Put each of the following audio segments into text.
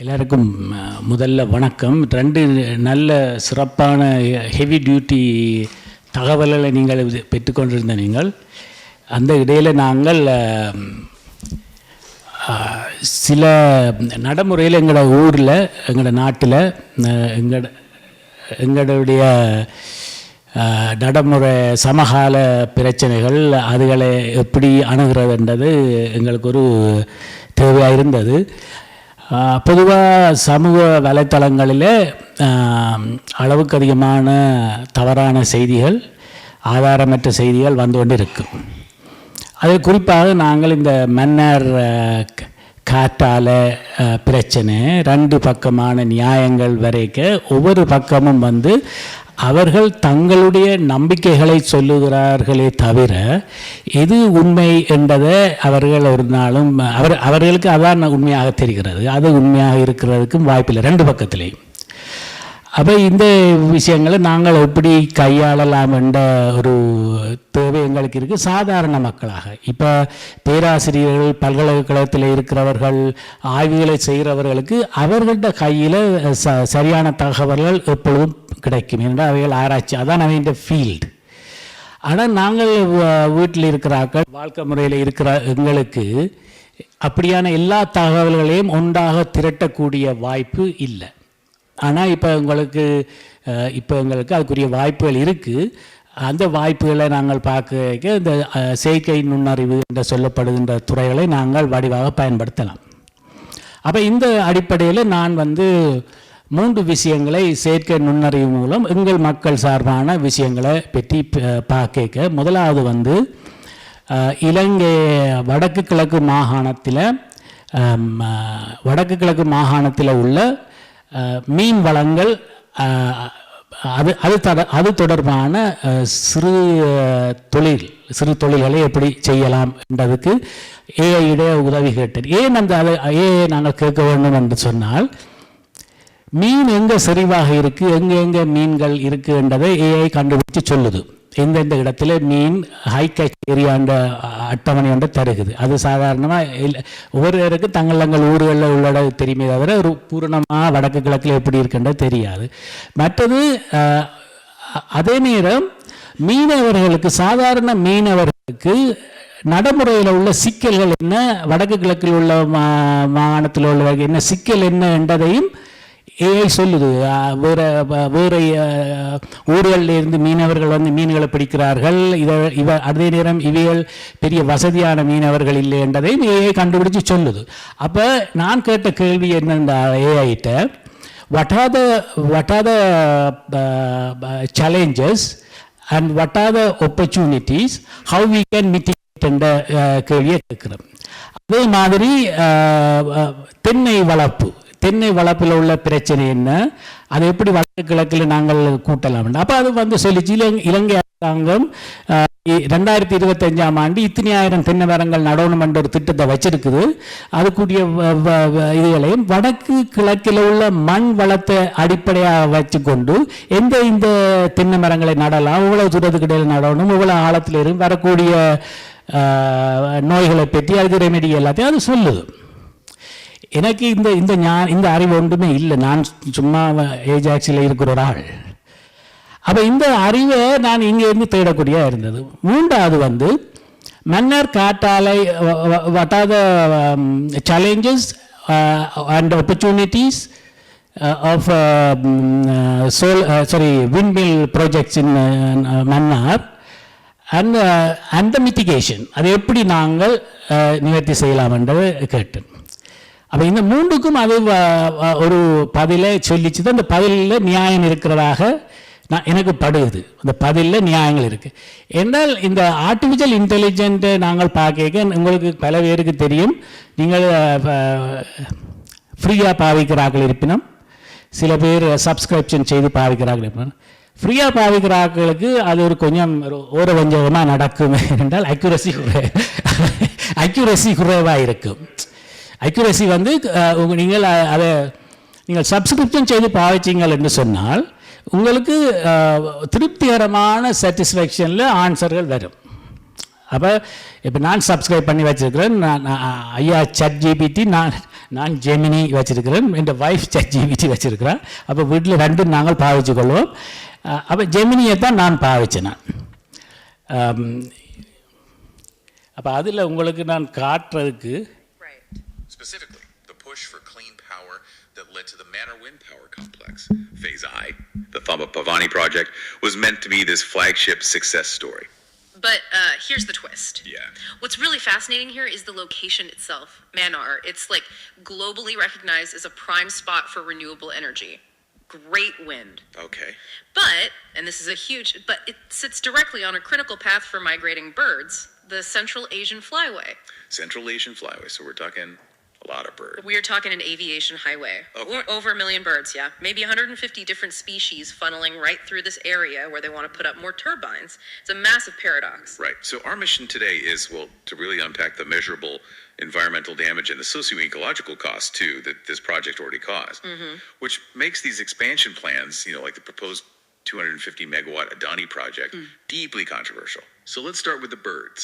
எல்லாருக்கும் முதல்ல வணக்கம். ரெண்டு நல்ல சிறப்பான ஹெவி டியூட்டி தகவல்களை நீங்கள் பெற்றுக்கொண்டிருந்த நீங்கள் அந்த இடையில் நாங்கள் சில நடைமுறையில் எங்களோட ஊரில் எங்களோட நாட்டில் எங்களுடைய நடைமுறை சமகால பிரச்சனைகள் அதுகளை எப்படி அணுகிறதுன்றது எங்களுக்கு ஒரு தேவையாக இருந்தது. பொதுவாக சமூக வலைத்தளங்களில் அளவுக்கு அதிகமான தவறான செய்திகள், ஆதாரமற்ற செய்திகள் வந்து கொண்டு இருக்கும். அது குறிப்பாக நாங்கள் இந்த மன்னர் காற்றால பிரச்சனை, ரெண்டு பக்கமான நியாயங்கள் வரைக்க ஒவ்வொரு பக்கமும் வந்து அவர்கள் தங்களுடைய நம்பிக்கைகளை சொல்லுகிறார்களே தவிர எது உண்மை என்பதை அவர்கள் ஒரு நாளும் அவர்களுக்கு அதான் உண்மையாக தெரிகிறது. அது உண்மையாக இருக்கிறதுக்கும் வாய்ப்பில்லை ரெண்டு பக்கத்திலேயும். அப்போ இந்த விஷயங்களை நாங்கள் எப்படி கையாளலாம் என்ற ஒரு தேவை எங்களுக்கு இருக்குது சாதாரண மக்களாக. இப்போ பேராசிரியர்கள், பல்கலைக்கழகத்தில் இருக்கிறவர்கள், ஆய்வுகளை செய்கிறவர்களுக்கு அவர்கள்ட கையில் சரியான தகவல்கள் எப்பொழுதும் கிடைக்கும் என்றால் அவைகள் ஆராய்ச்சி, அதான் அவங்க ஃபீல்டு. ஆனால் நாங்கள் வீட்டில் இருக்கிறார்கள், வாழ்க்கை முறையில் இருக்கிற எங்களுக்கு அப்படியான எல்லா தகவல்களையும் ஒன்றாக திரட்டக்கூடிய வாய்ப்பு இல்லை. ஆனால் இப்போ எங்களுக்கு அதுக்குரிய வாய்ப்புகள் இருக்குது. அந்த வாய்ப்புகளை நாங்கள் பார்க்க இந்த செயற்கை நுண்ணறிவு என்று சொல்லப்படுகின்ற துறைகளை நாங்கள் வடிவாக பயன்படுத்தலாம். அப்போ இந்த அடிப்படையில் நான் வந்து 3 விஷயங்களை செயற்கை நுண்ணறிவு மூலம் எங்கள் மக்கள் சார்பான விஷயங்களை பற்றி பார்க்க. முதலாவது வந்து இலங்கை வடக்கு கிழக்கு மாகாணத்தில் உள்ள மீன் வளங்கள், அது தொடர்பான சிறு தொழில்களை எப்படி செய்யலாம் என்பதுக்கு ஏஐடைய உதவி கேட்டேன். ஏன் ஏஐ நாங்கள் கேட்க வேண்டும் என்று சொன்னால், மீன் எங்கே செறிவாக இருக்குது, எங்கே மீன்கள் இருக்குது என்றதை ஏஐ கண்டுபிடிச்சு சொல்லுது. எந்தெந்த இடத்துல மீன் ஹை கேட்ச் ஏரியான்ற அட்டவணை ஒன்று தருகுது. அது சாதாரணமாக ஒவ்வொருவருக்கு தங்கள் ஊர்களில் உள்ளட தெரியுமே தவிர ஒரு பூரணமாக வடக்கு கிழக்கில் எப்படி இருக்குன்றது தெரியாது. மற்றது அதே நேரம் மீனவர்களுக்கு, சாதாரண மீனவர்களுக்கு நடைமுறையில் உள்ள சிக்கல்கள் என்ன, வடக்கு கிழக்கில் உள்ள மாகாணத்தில் உள்ளவர்கள் என்ன சிக்கல் என்ன என்றதையும் ஏஐ சொல்லுது. வேறு ஊர்களில் இருந்து மீனவர்கள் வந்து மீன்களை பிடிக்கிறார்கள், அதே நேரம் இவைகள் பெரிய வசதியான மீனவர்கள் இல்லை என்றதையும் ஏஐ கண்டுபிடிச்சு சொல்லுது. அப்போ நான் கேட்ட கேள்வி என்னென்னா ஏஐட்ட, what are the challenges and what are the opportunities, how we can mitigate என்ற கேள்வியை கேட்கிறோம். அதே மாதிரி தென்னை வளர்ப்பில் உள்ள பிரச்சனை என்ன, அதை எப்படி வடக்கு கிழக்கில் நாங்கள் கூட்டலாம். அப்போ அது வந்து சொல்லிச்சு, இலங்கை அரசாங்கம் 2025ஆம் ஆண்டு இத்தனை ஆயிரம் தென்னை மரங்கள் நடணும் என்ற ஒரு திட்டத்தை வச்சிருக்குது. அதுக்குரிய இதுகளையும் வடக்கு கிழக்கில் உள்ள மண் வளத்தை அடிப்படையாக வச்சுக்கொண்டு இந்த தென்னை மரங்களை நடலாம், இவ்வளவு தூரத்துக்கு இடையில் நடணும், இவ்வளவு ஆழத்தில் இருந்து வரக்கூடிய நோய்களை பற்றி அதுக்கு ரெமெடி எல்லாத்தையும் அது சொல்லுது. எனக்கு இந்த அறிவு ஒன்றுமே இல்லை. நான் சும்மா ஏஜாக்ஸில் இருக்கிற ஒரு ஆள். அப்போ இந்த அறிவை நான் இங்கேருந்து தேடக்கூடியதாக இருந்தது. 3வது வந்து மன்னர் காற்றாலை, what are the challenges and opportunities of windmill projects in Mannar and the mitigation, அதை எப்படி நாங்கள் நிவர்த்தி செய்யலாம் என்றது கேட்டேன். அப்போ இந்த 3க்கும் அது ஒரு பதிலை சொல்லிச்சு தான். அந்த பதிலில் நியாயம் இருக்கிறதாக எனக்கு படுகுது. அந்த பதிலில் நியாயங்கள் இருக்குது என்றால், இந்த ஆர்டிஃபிஷியல் இன்டெலிஜென்ட்டை நாங்கள் பார்க்க உங்களுக்கு பல பேருக்கு தெரியும். நீங்கள் ஃப்ரீயாக பாவிக்கிறார்கள் இருப்பினும், சில பேர் சப்ஸ்கிரிப்ஷன் செய்து பாவிக்கிறார்கள் இருப்பினும், ஃப்ரீயாக பாவிக்கிறார்களுக்கு அது ஒரு கொஞ்சம் ஒரு வஞ்சகமாக நடக்கும் என்றால் அக்யூரசி குறைவாக இருக்கும். அக்யூரசி வந்து நீங்கள் சப்ஸ்கிரிப்ஷன் செய்து பாவிச்சிங்கள் என்று சொன்னால் உங்களுக்கு திருப்திகரமான சாட்டிஸ்ஃபேக்ஷனில் ஆன்சர்கள் வரும். அப்போ இப்போ நான் சப்ஸ்கிரைப் பண்ணி வச்சுருக்கிறேன். நான் ஐயா ChatGPT, நான் ஜெமினி வச்சுருக்கிறேன். என் வைஃப் ChatGPT வச்சுருக்கிறேன். அப்போ வீட்டில் ரெண்டும் நாங்கள் பாவிச்சு கொள்வோம். அப்போ ஜெமினியை தான் நான் பாவிச்சேன். அப்போ அதில் உங்களுக்கு நான் காட்டுறதுக்கு specifically the push for clean power that led to the Manor Wind Power Complex. Phase I, the Thamba Pavani project, was meant to be this flagship success story. But here's the twist. Yeah. What's really fascinating here is the location itself. Manor, it's like globally recognized as a prime spot for renewable energy. Great wind. Okay. But, and this is but it sits directly on a critical path for migrating birds, the Central Asian Flyway. Central Asian Flyway, so we're talking a lot of birds. We're talking an aviation highway. Okay. Over 1 million birds, yeah. Maybe 150 different species funneling right through this area where they want to put up more turbines. It's a massive paradox. Right. So our mission today is, well, to really unpack the measurable environmental damage and the socio-ecological costs, too, that this project already caused, which makes these expansion plans, like the proposed 250 megawatt Adani project, deeply controversial. So let's start with the birds.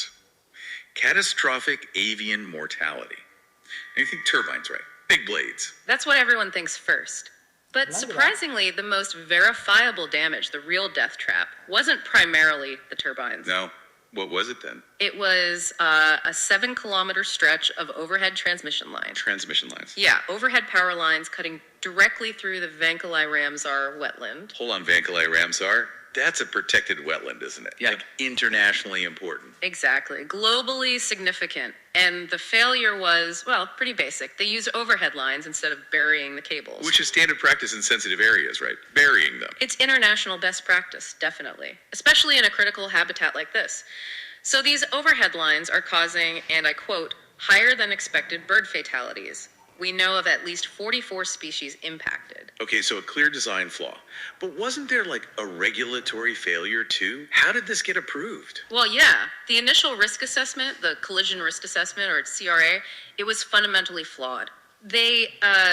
Catastrophic avian mortality. And you think turbines, right? Big blades. That's what everyone thinks first. But surprisingly, the most verifiable damage, the real death trap, wasn't primarily the turbines. No. What was it then? It was a 7-kilometer stretch of overhead transmission lines. Transmission lines. Yeah, overhead power lines cutting directly through the Vankalai Ramsar wetland. Hold on, Vankalai Ramsar. That's a protected wetland, isn't it? Yeah. Like internationally important. Exactly. Globally significant. And the failure was, well, pretty basic. They used overhead lines instead of burying the cables. Which is standard practice in sensitive areas, right? Burying them. It's international best practice, definitely. Especially in a critical habitat like this. So these overhead lines are causing, and I quote, higher than expected bird fatalities. We know of at least 44 species impacted. Okay, so a clear design flaw. But wasn't there like a regulatory failure too? How did this get approved? Well, yeah. The initial risk assessment, the collision risk assessment, or CRA, it was fundamentally flawed. They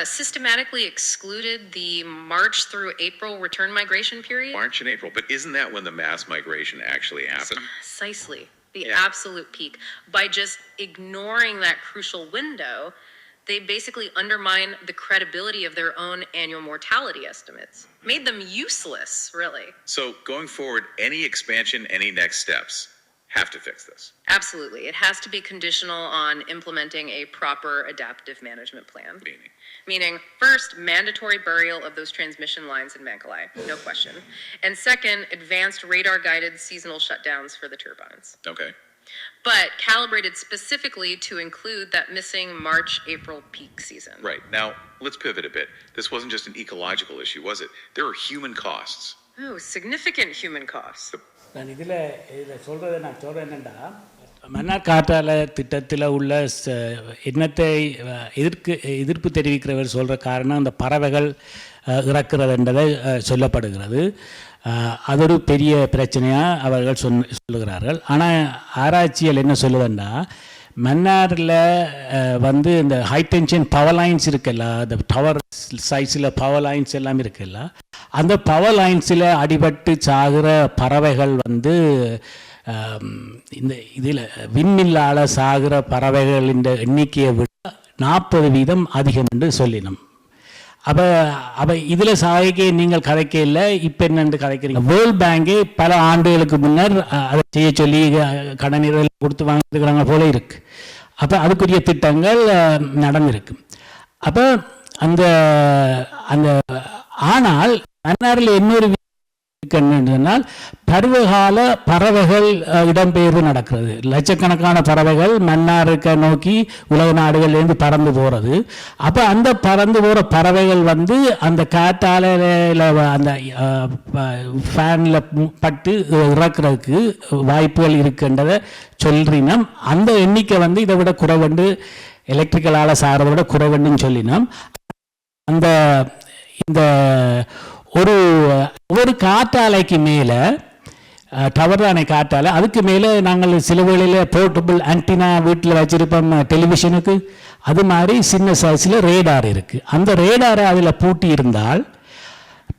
systematically excluded the March through April return migration period. March and April. But isn't that when the mass migration actually happened? Precisely. The Yeah. absolute peak. By just ignoring that crucial window, they basically undermine the credibility of their own annual mortality estimates. Made them useless, really. So going forward, any expansion, any next steps have to fix this. Absolutely. It has to be conditional on implementing a proper adaptive management plan. Meaning, first, mandatory burial of those transmission lines in Vankalai, no question. And second, advanced radar-guided seasonal shutdowns for the turbines. Okay. But calibrated specifically to include that missing March-April peak season. Right. Now, let's pivot a bit. This wasn't just an ecological issue, was it? There are human costs. Oh, significant human costs. நான் இதில் சொல்கிறத நான் சொல்கிறேன் என்னென்னா, மன்னார் காற்றாலை திட்டத்தில் உள்ள எண்ணத்தை எதிர்ப்பு தெரிவிக்கிறவர் சொல்கிற காரணம் அந்த பறவைகள் இறக்குறதுன்றதை சொல்லப்படுகிறது. அது ஒரு பெரிய பிரச்சனையாக அவர்கள் சொல்லுகிறார்கள். ஆனால் ஆராய்ச்சிகள் என்ன சொல்லுதுன்னா, மன்னாரில் இந்த ஹை டென்ஷன் பவர் லைன்ஸ் இருக்குல்ல, அந்த டவர் சைஸில் பவர் லைன்ஸ் எல்லாம் இருக்குல்ல, அந்த பவர் லைன்ஸில் அடிபட்டு சாகிற பறவைகள் இந்த இதில் விண்மில்லால் சாகிற பறவைகளின் எண்ணிக்கையை விட 40% அதிகம் என்று சொல்லினோம். அப்போ இதில் சாகைக்கு நீங்கள் கதைக்க இல்லை, இப்போ என்னென்று கதைக்கிறீங்க. வேர்ல்ட் பேங்கே பல ஆண்டுகளுக்கு முன்னர் அதை செய்ய சொல்லி கடனில் கொடுத்து வாங்கிக்கிறாங்க போல இருக்கு. அப்போ அதுக்குரிய திட்டங்கள் நடந்திருக்கு. அப்போ அந்த ஆனால் மன்னாரில் இன்னொரு சொன்னால் பருவகால பறவைகள் இடம்பெயர்வு நடக்கிறது. லட்சக்கணக்கான பறவைகள் மன்னாருக்கு நோக்கி உலக நாடுகள்லேருந்து பறந்து போகிறது. அப்போ அந்த பறந்து போகிற பறவைகள் அந்த காற்றாலையில் அந்த ஃபேனில் பட்டு இறக்குறதுக்கு வாய்ப்புகள் இருக்கின்றதை சொல்லினோம். அந்த எண்ணிக்கை இதை விட குறைவண்டு, எலக்ட்ரிக்கலால் சாகிறத விட குறைவண்டுன்னு சொல்லினோம். இந்த ஒரு காற்றாலைக்கு மேலே டவர் தானே காற்றாலை, அதுக்கு மேலே நாங்கள் சில வேளையில் போர்ட்டபிள் ஆன்டினா வீட்டில் வச்சுருப்போம் டெலிவிஷனுக்கு, அது மாதிரி சின்ன சைஸில் ரேடார் இருக்குது. அந்த ரேடாரை அதில் பூட்டி இருந்தால்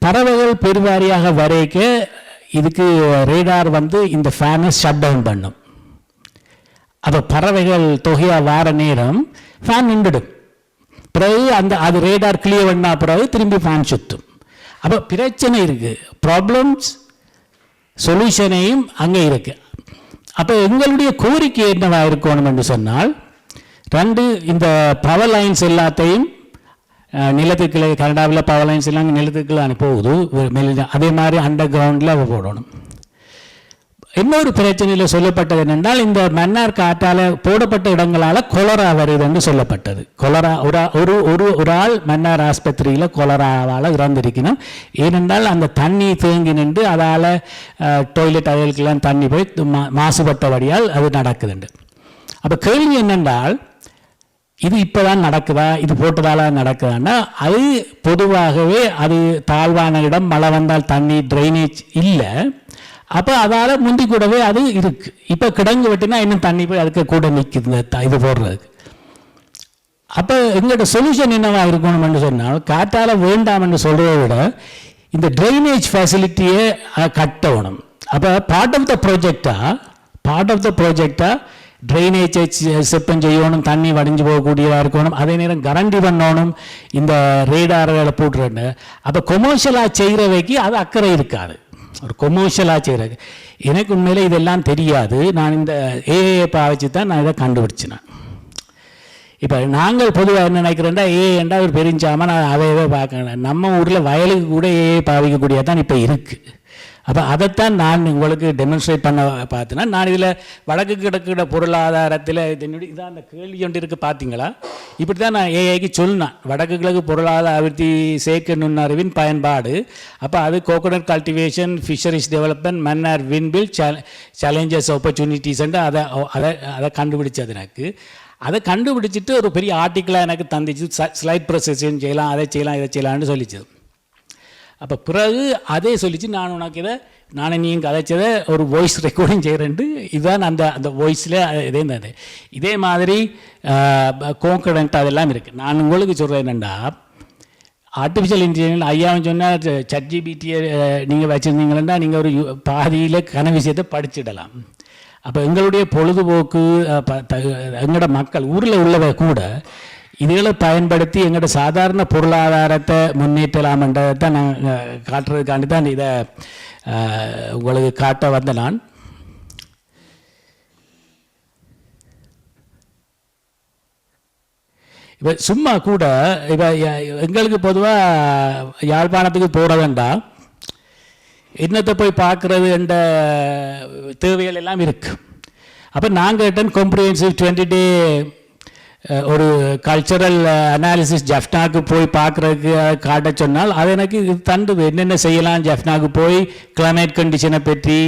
பறவைகள் பெருவாரியாக வரைக்க இதுக்கு ரேடார் இந்த ஃபேனை ஷட் டவுன் பண்ணும். அப்போ பறவைகள் தொகையாக வார நேரம் ஃபேன் நின்றுடும். பிறகு அது ரேடார் கிளியர் பண்ணா பிறகு திரும்பி ஃபேன் சுற்றும். அப்போ பிரச்சனை இருக்குது, ப்ராப்ளம்ஸ் சொல்யூஷனையும் அங்கே இருக்குது. அப்போ எங்களுடைய கோரிக்கை என்னவாக இருக்கணும் என்று சொன்னால், இந்த பவர் லைன்ஸ் எல்லாத்தையும் நிலத்துக்குள்ளே, கனடாவில் பவர் லைன்ஸ் எல்லாம் நிலத்துக்குள்ளே அனுப்போகுது, அதே மாதிரி அண்டர் கிரவுண்டில் போடணும். இன்னொரு பிரச்சனையில் சொல்லப்பட்டது என்னென்றால், இந்த மன்னார் காற்றால் போடப்பட்ட இடங்களால் கொலரா வருது என்று சொல்லப்பட்டது. கொலரா ஒரு ஆள் மன்னார் ஆஸ்பத்திரியில் கொலராவால் இறந்திருக்கணும். ஏனென்றால் அந்த தண்ணி தேங்கி நின்று அதால் டாய்லெட் அதுக்கெல்லாம் தண்ணி போய் மாசுபட்டபடியால் அது நடக்குதுண்டு. அப்போ கேள்வி என்னென்றால், இது இப்போ தான் நடக்குதா, இது போட்டதால் நடக்குதான்னா, அது பொதுவாகவே அது தாழ்வான இடம், மழை வந்தால் தண்ணி ட்ரைனேஜ் இல்லை, அப்போ அதால் முந்தி கூடவே அது இருக்குது. இப்போ கிடங்கு வெட்டினா இன்னும் தண்ணி போய் அதுக்கு கூட நிற்குது இது போடுறதுக்கு. அப்போ எங்களோட சொல்யூஷன் என்னவாக இருக்கணும்னு சொன்னால், காற்றால் வேண்டாம் என்று சொல்கிறத விட இந்த ட்ரைனேஜ் ஃபெசிலிட்டியை கட்டணும். அப்போ பார்ட் ஆஃப் த ப்ராஜெக்டாக ட்ரைனேஜை செப்பம் செய்யணும், தண்ணி வடிஞ்சு போகக்கூடியதாக இருக்கணும், அதே நேரம் கரண்டி பண்ணணும், இந்த ரேடார்களை போட்டுருன்னு. அப்போ கொமர்ஷியலாக செய்கிறவைக்கு அது அக்கறை இருக்காது. ஒரு கொமர்ஷியலாக செய்கிறது எனக்கு உண்மையில் இதெல்லாம் தெரியாது. நான் இந்த ஏஏ பாவிச்சு தான் நான் இதை கண்டுபிடிச்சினேன். இப்போ நாங்கள் பொதுவாக என்ன நினைக்கிறேன்டா, ஏஏண்டா ஒரு பெருஞ்சாமல் நான் அதையவே பார்க்கணும். நம்ம ஊரில் வயலுக்கு கூட ஏஏ பாவிக்கக்கூடியது தான் இப்போ இருக்குது. அப்போ அதைத்தான் நான் உங்களுக்கு டெமான்ஸ்ட்ரேட் பண்ண பார்த்தேன்னா, நான் இதில் வடக்கு கிழக்கிட பொருளாதாரத்தில் என்னுடைய இதான் அந்த கேள்வி ஒன்று இருக்குது பார்த்தீங்களா. இப்படி தான் நான் ஏஐக்கு சொன்னேன், வடக்கு கிழக்கு பொருளாதார அபிவிருத்தி செயற்கை நுண்ணறிவின் பயன்பாடு. அப்போ அது coconut cultivation, fisheries development, Mannar வின்பில் சேலஞ்சஸ் ஆப்பர்ச்சுனிட்டிஸ் அதை கண்டுபிடிச்சது எனக்கு. அதை கண்டுபிடிச்சிட்டு ஒரு பெரிய ஆர்டிக்கலாக எனக்கு தந்துச்சு. ஸ்லைட் ப்ரொசஸிங் செய்யலாம், அதை செய்யலாம், இதை செய்யலாம்னு சொல்லிச்சது. அப்போ பிறகு அதே சொல்லிச்சு, நான் உனக்கு நானே நீங்கள் கதைச்சதை ஒரு வாய்ஸ் ரெக்கார்டிங் செய்கிறேன்ட்டு. இதுதான் அந்த வாய்ஸில் இதே மாதிரி கோங்கடன்ட் அதெல்லாம் இருக்குது. நான் உங்களுக்கு சொல்கிறேன் என்னென்னா, ஆர்டிஃபிஷியல் இன்டெலிஜென்ஸ் ஐயாவும் சொன்னால் ChatGPT நீங்கள் வச்சுருந்தீங்களா, நீங்கள் ஒரு பாதியில் கன விஷயத்தை படிச்சிடலாம். அப்போ எங்களுடைய பொழுதுபோக்கு எங்களோட மக்கள் ஊரில் உள்ளவ கூட இதுகளை பயன்படுத்தி எங்களோட சாதாரண பொருளாதாரத்தை முன்னேற்றலாம்ன்றதை தான் நான் காட்டுறதுக்காண்டி தான் இதை உங்களுக்கு காட்ட வந்த நான். இப்போ சும்மா கூட இப்போ எங்களுக்கு பொதுவாக யாழ்ப்பாணத்துக்கு போகிறதுண்டா என்னத்தை போய் பார்க்குறது என்ற தேவைகள் எல்லாம் இருக்குது. அப்போ நாங்கள் ரிட்டன் காம்ப்ரிஹென்சிவ் 20 day ஒரு கல்ச்சரல் அனாலிசிஸ் ஜஃப்னாவுக்கு போய் பார்க்குறதுக்கு காட்ட சொன்னால் அது எனக்கு இது தண்டுது. என்னென்ன செய்யலாம் ஜஃப்னாவுக்கு போய், கிளைமேட் கண்டிஷனை பற்றி,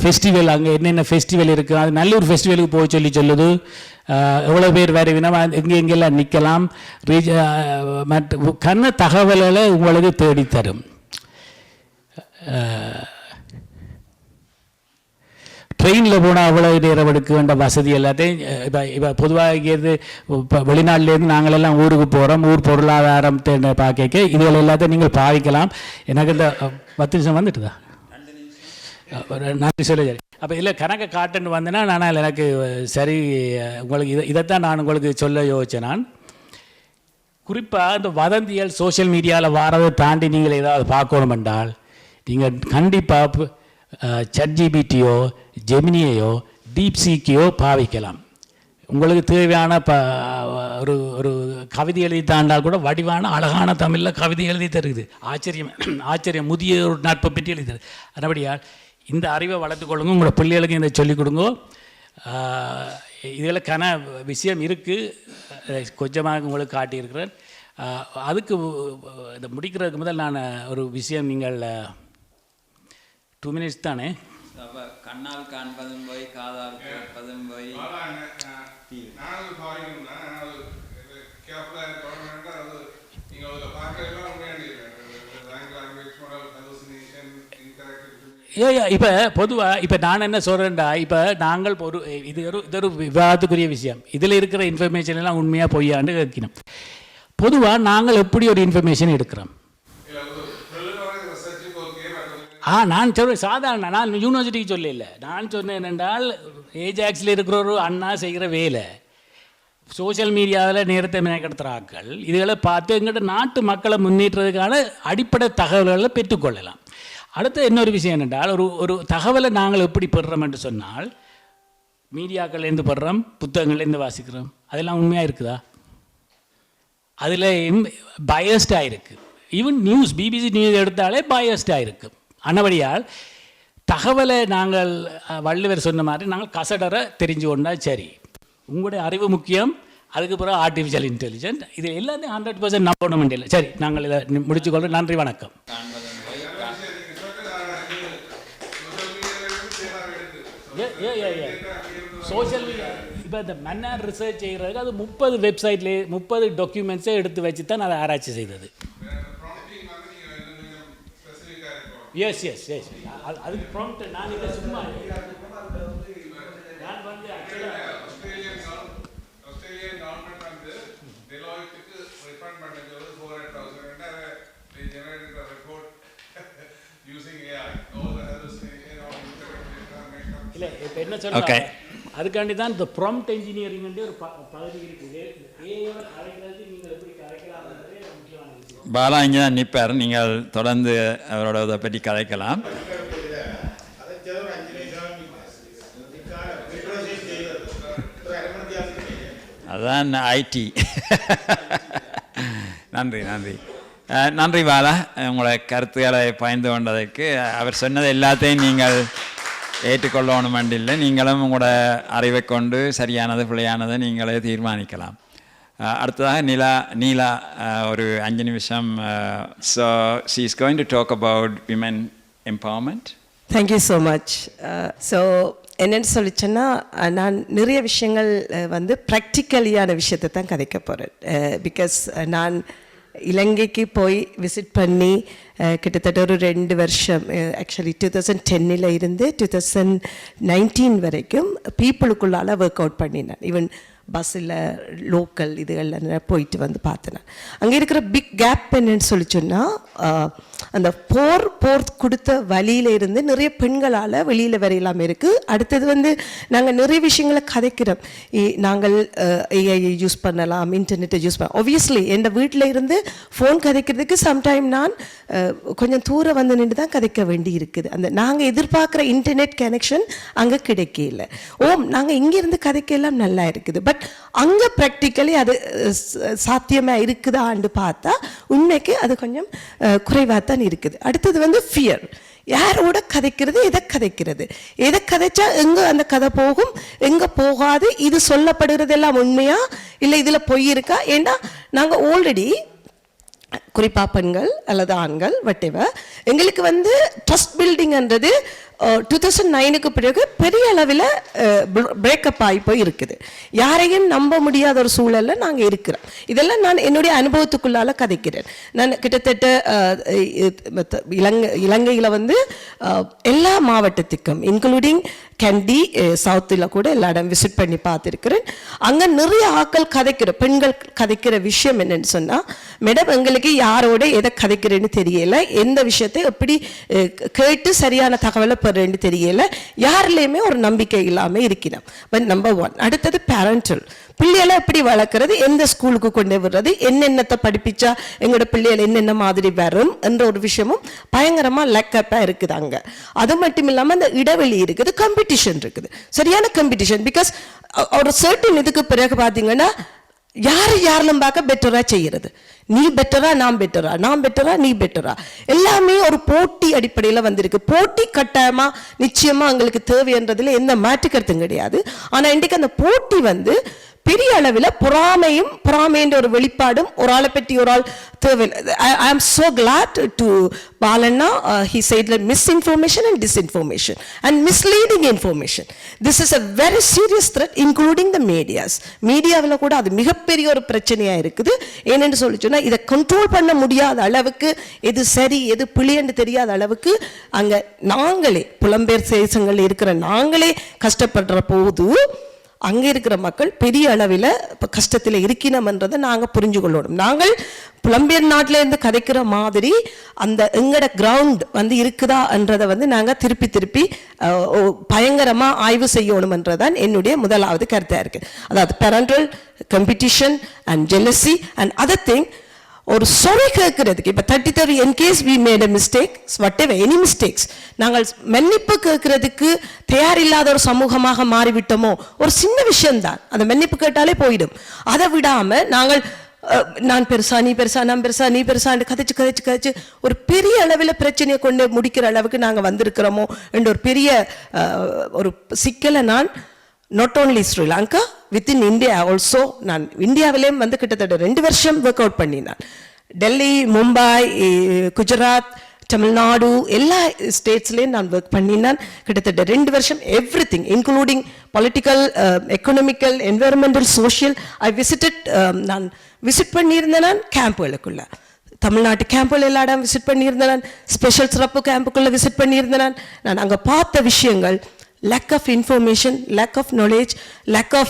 ஃபெஸ்டிவல் அங்கே என்னென்ன ஃபெஸ்டிவல் இருக்குது, அது நல்லூர் ஃபெஸ்டிவலுக்கு போய் சொல்லுது. எவ்வளோ பேர் வேறு வினமா எங்கெங்கெல்லாம் நிற்கலாம், மற்ற கண்ண தகவல்களை உங்களுக்கு தேடித்தரும். ட்ரெயினில் போனால் அவ்வளோ நேரம் எடுக்க வேண்ட வசதி எல்லாத்தையும் இப்போ பொதுவாக இங்கேருந்து இப்போ வெளிநாட்டிலேருந்து நாங்களெல்லாம் ஊருக்கு போகிறோம். ஊர் பொருளாதாரம் பார்க்க இதுகள் எல்லாத்தையும் நீங்கள் பாதிக்கலாம். எனக்கு இந்த 10 நிமிஷம் வந்துட்டுதா, நன்றி சொல்ல. சரி, அப்போ இல்லை கணக்கை காட்டுன்னு வந்தேன்னா நான் எனக்கு சரி உங்களுக்கு இதைத்தான் நான் உங்களுக்கு சொல்ல யோசித்தேன். நான் குறிப்பாக இந்த வதந்திகள் சோஷியல் மீடியாவில் வாரதை தாண்டி நீங்கள் ஏதாவது பார்க்கணும் என்றால் நீங்கள் கண்டிப்பாக ChatGPTயோ ஜெமினியையோ டீப்சீக்கையோ பாவிக்கலாம். உங்களுக்கு தேவையான ஒரு ஒரு கவிதை எழுதி தாண்டால் கூட வடிவான அழகான தமிழில் கவிதை எழுதி தருது. ஆச்சரியம் முதிய ஒரு நட்பை பற்றி எழுதி தருது. அதுபடியால் இந்த அறிவை வளர்த்துக்கொள்ளுங்க, உங்களோட பிள்ளைகளுக்கு இதை சொல்லிக் கொடுங்க. இதுகளுக்கான விஷயம் இருக்குது, கொஞ்சமாக உங்களுக்கு காட்டியிருக்கிறேன். அதுக்கு இதை முடிக்கிறதுக்கு முதல் நான் ஒரு விஷயம், நீங்கள் 2 minutes தானே, கண்ணால் காண்பதும் போய் காதால் கேட்பதும் போய் இப்போ பொதுவாக இப்போ நான் என்ன சொல்கிறேன்டா, இப்போ நாங்கள் ஒரு இது ஒரு விவாதத்துக்குரிய விஷயம். இதில் இருக்கிற இன்ஃபர்மேஷன் எல்லாம் உண்மையாக பொய்யாண்டு கேட்கணும். பொதுவாக நாங்கள் எப்படி ஒரு இன்ஃபர்மேஷன் எடுக்கிறோம், நான் சொல்கிறேன் சாதாரண, நான் யூனிவர்சிட்டிக்கு சொல்லல. நான் சொன்னேன் என்னென்றால் ஏஜாக்ஸில் இருக்கிற ஒரு அண்ணா செய்கிற வேலை, சோஷியல் மீடியாவில் நேரத்தை மேற்கடுத்துகிறார்கள், இதுகளை பார்த்து எங்கள்கிட்ட நாட்டு மக்களை முன்னேற்றதுக்கான அடிப்படை தகவல்களை பெற்றுக்கொள்ளலாம். அடுத்த இன்னொரு விஷயம் என்னென்றால், ஒரு தகவலை நாங்கள் எப்படி பெறுறோம் என்று சொன்னால், மீடியாக்கள்லேருந்து பெறுறோம், புத்தகங்கள்லேருந்து வாசிக்கிறோம். அதெல்லாம் உண்மையாக இருக்குதா? அதில் பயஸ்டாக இருக்குது. ஈவன் நியூஸ், பிபிசி நியூஸ் எடுத்தாலே பயஸ்டாக இருக்குது. அனபடியால் தகவலை நாங்கள் வள்ளுவர் சொன்ன மாதிரி நாங்கள் கசடரை தெரிஞ்சு கொண்டா சரி. உங்களுடைய அறிவு முக்கியம், அதுக்கு பிறகு ஆர்டிஃபிஷியல் இன்டெலிஜென்ட், இது எல்லாத்தையும் 100% நம்பணும் இல்லை. சரி, நாங்கள் இதை முடிச்சுக்கொள்கிறோம். நன்றி, வணக்கம். சோஷியல் மீடியா இப்போ இந்த மன்னார் ரிசர்ச் செய்கிறதுக்கு அது 30 வெப்சைட்லேயே 30 டாக்குமெண்ட்ஸே எடுத்து வச்சு தான் அதை ஆராய்ச்சி செய்தது. எஸ் எஸ் எஸ் அதுக்கு ப்ராம்ப்ட் நான் இதை சும்மா நான் வந்து ஆஸ்திரேலியன் கவர்மெண்ட் வந்து டெலாய்ட்டுக்கு ரிஃபண்ட் பண்ண சொல்லி 400,000 they generated a report using AI. All the others இல்லை இப்போ என்ன சொல்கிறாங்க, அதுக்காண்டி தான் இந்த ப்ராம்ப்ட் இன்ஜினியரிங் ஒரு பகுதி இருக்குது. ஏஐயோட கரைக்கிறது நீங்கள் எப்படி கரைக்கலாம்ன்றதே முக்கியமான விஷயம். பாலா இங்கே தான் நிற்பார், நீங்கள் தொடர்ந்து அவரோட இதை பற்றி கதைக்கலாம். அதான் ஐடி. நன்றி நன்றி நன்றி பாலா, உங்களை கருத்துக்களை பயந்து கொண்டதற்கு. அவர் சொன்னது எல்லாத்தையும் நீங்கள் ஏற்றுக்கொள்ளணும் இல்லை, நீங்களும் உங்களோட அறிவை கொண்டு சரியானது பிழையானதை நீங்களே தீர்மானிக்கலாம். அடுத்ததாக நீலா ஒரு 5 நிமிஷம். So she is going to talk about women empowerment. Thank you so much. So என்னென்னு சொல்லிச்சேன்னா, நான் நிறைய விஷயங்கள் வந்து ப்ராக்டிக்கலியான விஷயத்தை தான் கதைக்க போகிறேன். பிகாஸ் நான் இலங்கைக்கு போய் விசிட் பண்ணி கிட்டத்தட்ட ஒரு 2 வருஷம், ஆக்சுவலி 2010 இருந்து 2019 வரைக்கும் பீப்புளுக்குள்ளால் ஒர்க் அவுட் பண்ணினேன். ஈவன் பஸ்ஸில் லோக்கல் இதுகளில் போயிட்டு வந்து பார்த்தேன். அங்கே இருக்கிற பிக் கேப் என்னன்னு சொல்லி சொன்னால், அந்த போர் கொடுத்த வழியில இருந்து நிறைய பெண்களால் வெளியில் வரையலாம் இருக்குது. அடுத்தது வந்து நாங்கள் நிறைய விஷயங்களை கதைக்கிறோம். நாங்கள் ஏஐ யூஸ் பண்ணலாம், இன்டர்நெட்டை யூஸ் பண்ணலாம். ஒப்வியஸ்லி என் வீட்டில் இருந்து ஃபோன் கதைக்கிறதுக்கு சம்டைம் நான் கொஞ்சம் தூரம் வந்து நின்று தான் கதைக்க வேண்டி இருக்குது. அந்த நாங்கள் எதிர்பார்க்குற இன்டர்நெட் கனெக்ஷன் அங்கே கிடைக்கல. நாங்கள் இங்கேருந்து கதைக்கலாம் நல்லா இருக்குது, பட் அங்கே ப்ராக்டிக்கலி அது சாத்தியமாக இருக்குதான்னு பார்த்தா உண்மைக்கு அது கொஞ்சம் குறைவாக தான் இருக்குது. அடுத்தது வந்து ஃபியர். யாரோட கதைக்கிறது, எதை கதைச்சா எங்கே அந்த கதை போகும், எங்கே போகாது, இது சொல்லப்படுகிறது எல்லாம் உண்மையா இல்லை இதில் பொய் இருக்கா? ஏன்னா நாங்கள் ஆல்ரெடி குறிப்பாக பெண்கள் அல்லது ஆண்கள் வட்டெவர் எங்களுக்கு வந்து ட்ரஸ்ட் பில்டிங்ன்றது 2009க்கு பிறகு பெரிய அளவில் பிரேக்கப் ஆகி போய் இருக்குது. யாரையும் நம்ப முடியாத ஒரு சூழலில் நாங்கள் இருக்கிறோம். இதெல்லாம் நான் என்னுடைய அனுபவத்துக்குள்ளால் கதைக்கிறேன். நான் கிட்டத்தட்ட இலங்கையில் வந்து எல்லா மாவட்டத்துக்கும் இன்க்ளூடிங் கேண்டி சவுத்தில் கூட எல்லா இடம் விசிட் பண்ணி பார்த்துருக்கிறேன். அங்கே நிறைய ஆட்கள் பெண்கள் கதைக்கிற விஷயம் என்னன்னு சொன்னால், மேடம் எங்களுக்கு யாரோட எதை கதைக்கிறேன்னு தெரியல, எந்த விஷயத்தை எப்படி கேட்டு சரியான தகவலை பெறேன்னு தெரியல, யாரிலையுமே ஒரு நம்பிக்கை இல்லாமல் இருக்கிறோம். But number 1. அடுத்தது பேரண்டல். பிள்ளைகளை எப்படி வளர்க்குறது, எந்த ஸ்கூலுக்கு கொண்டு விடுறது, என்னென்னத்தை படிப்பிச்சா எங்களோட பிள்ளைகள் என்னென்ன மாதிரி வரும் என்ற ஒரு விஷயமும் பயங்கரமாக லெக்கப்பாக இருக்குது அங்கே. அது மட்டும் இல்லாமல் அந்த இடைவெளி இருக்குது, காம்படிஷன் இருக்குது, சரியான காம்படிஷன். பிகாஸ் ஒரு சர்டன் இதுக்கு பிறகு பார்த்தீங்கன்னா யாரெல்லாம் பார்க்க பெட்டராக செய்கிறது, நீ பெட்டரா நான் பெட்டரா நீ பெட்டரா, எல்லாமே ஒரு போட்டி அடிப்படையில் வந்திருக்கு. போட்டி கட்டாயமாக நிச்சயமாக எங்களுக்கு தேவைன்றதுல எந்த மாற்று கருத்தும் கிடையாது. ஆனால் இன்றைக்கு அந்த போட்டி வந்து பெரிய அளவில் பொறாமைன்ற ஒரு வெளிப்பாடும் ஒரு ஆளை பற்றி ஒரு ஆள் தேவை. ஐ ஆம் so glad to Balana, he said like misinformation and disinformation and misleading information. This is a very serious threat including the medias. மீடியாவில் கூட அது மிகப்பெரிய ஒரு பிரச்சனையாக இருக்குது. ஏனென்று சொல்லி சொன்னால், இதை கண்ட்ரோல் பண்ண முடியாத அளவுக்கு, எது சரி எது பிழைன்னு தெரியாத அளவுக்கு அங்கே நாங்களே புலம்பெயர் தேசங்களில் இருக்கிற நாங்களே கஷ்டப்படுற போது அங்கே இருக்கிற மக்கள் பெரிய அளவில் இப்போ கஷ்டத்தில் இருக்கணும்ன்றதை நாங்கள் புரிஞ்சு கொள்ளணும். நாங்கள் புலம்பெயர் நாட்டில் இருந்து கதைக்கிற மாதிரி அந்த எங்கட கிரவுண்ட் வந்து இருக்குதான்றதை வந்து நாங்கள் திருப்பி பயங்கரமாக ஆய்வு செய்யணும்ன்றதான் என்னுடைய முதலாவது கருத்தாக இருக்குது. அதாவது parental competition and jealousy and other thing. ஒரு சொறை கேட்கறதுக்கு இப்போ 33 in case we made a mistake, whatever any mistakes, நாங்கள் மன்னிப்பு கேட்கறதுக்கு தயாரில்லாத ஒரு சமூகமாக மாறிவிட்டோமோ, ஒரு சின்ன விஷயம்தான், அந்த மன்னிப்பு கேட்டாலே போயிடும். அதை விடாம நாங்கள் நான் பெருசா நீ பெருசா நான் பெருசா நீ பெருசான்னு கதைச்சு ஒரு பெரிய அளவில் பிரச்சனையை கொண்டு முடிக்கிற அளவுக்கு நாங்கள் வந்திருக்கிறோமோ என்ற ஒரு பெரிய ஒரு சிக்கலை நான் not only Sri Lanka, within India also, நான் இந்தியாவிலேயும் வந்து கிட்டத்தட்ட 2 வருஷம் ஒர்க் அவுட் பண்ணினான். டெல்லி, மும்பை, குஜராத், தமிழ்நாடு எல்லா ஸ்டேட்ஸ்லேயும் நான் ஒர்க் பண்ணினான் கிட்டத்தட்ட 2 வருஷம். Everything including political, economical, environmental, social I visited. நான் விசிட் பண்ணியிருந்தேன் நான் கேம்புகளுக்குள்ள, தமிழ்நாட்டு கேம்புகள் எல்லா இடம் விசிட் பண்ணியிருந்தேன். ஸ்பெஷல் சிறப்பு கேம்புக்குள்ள விசிட் பண்ணியிருந்தேன். நான் அங்கே பார்த்த விஷயங்கள் lack of information, lack of knowledge, lack of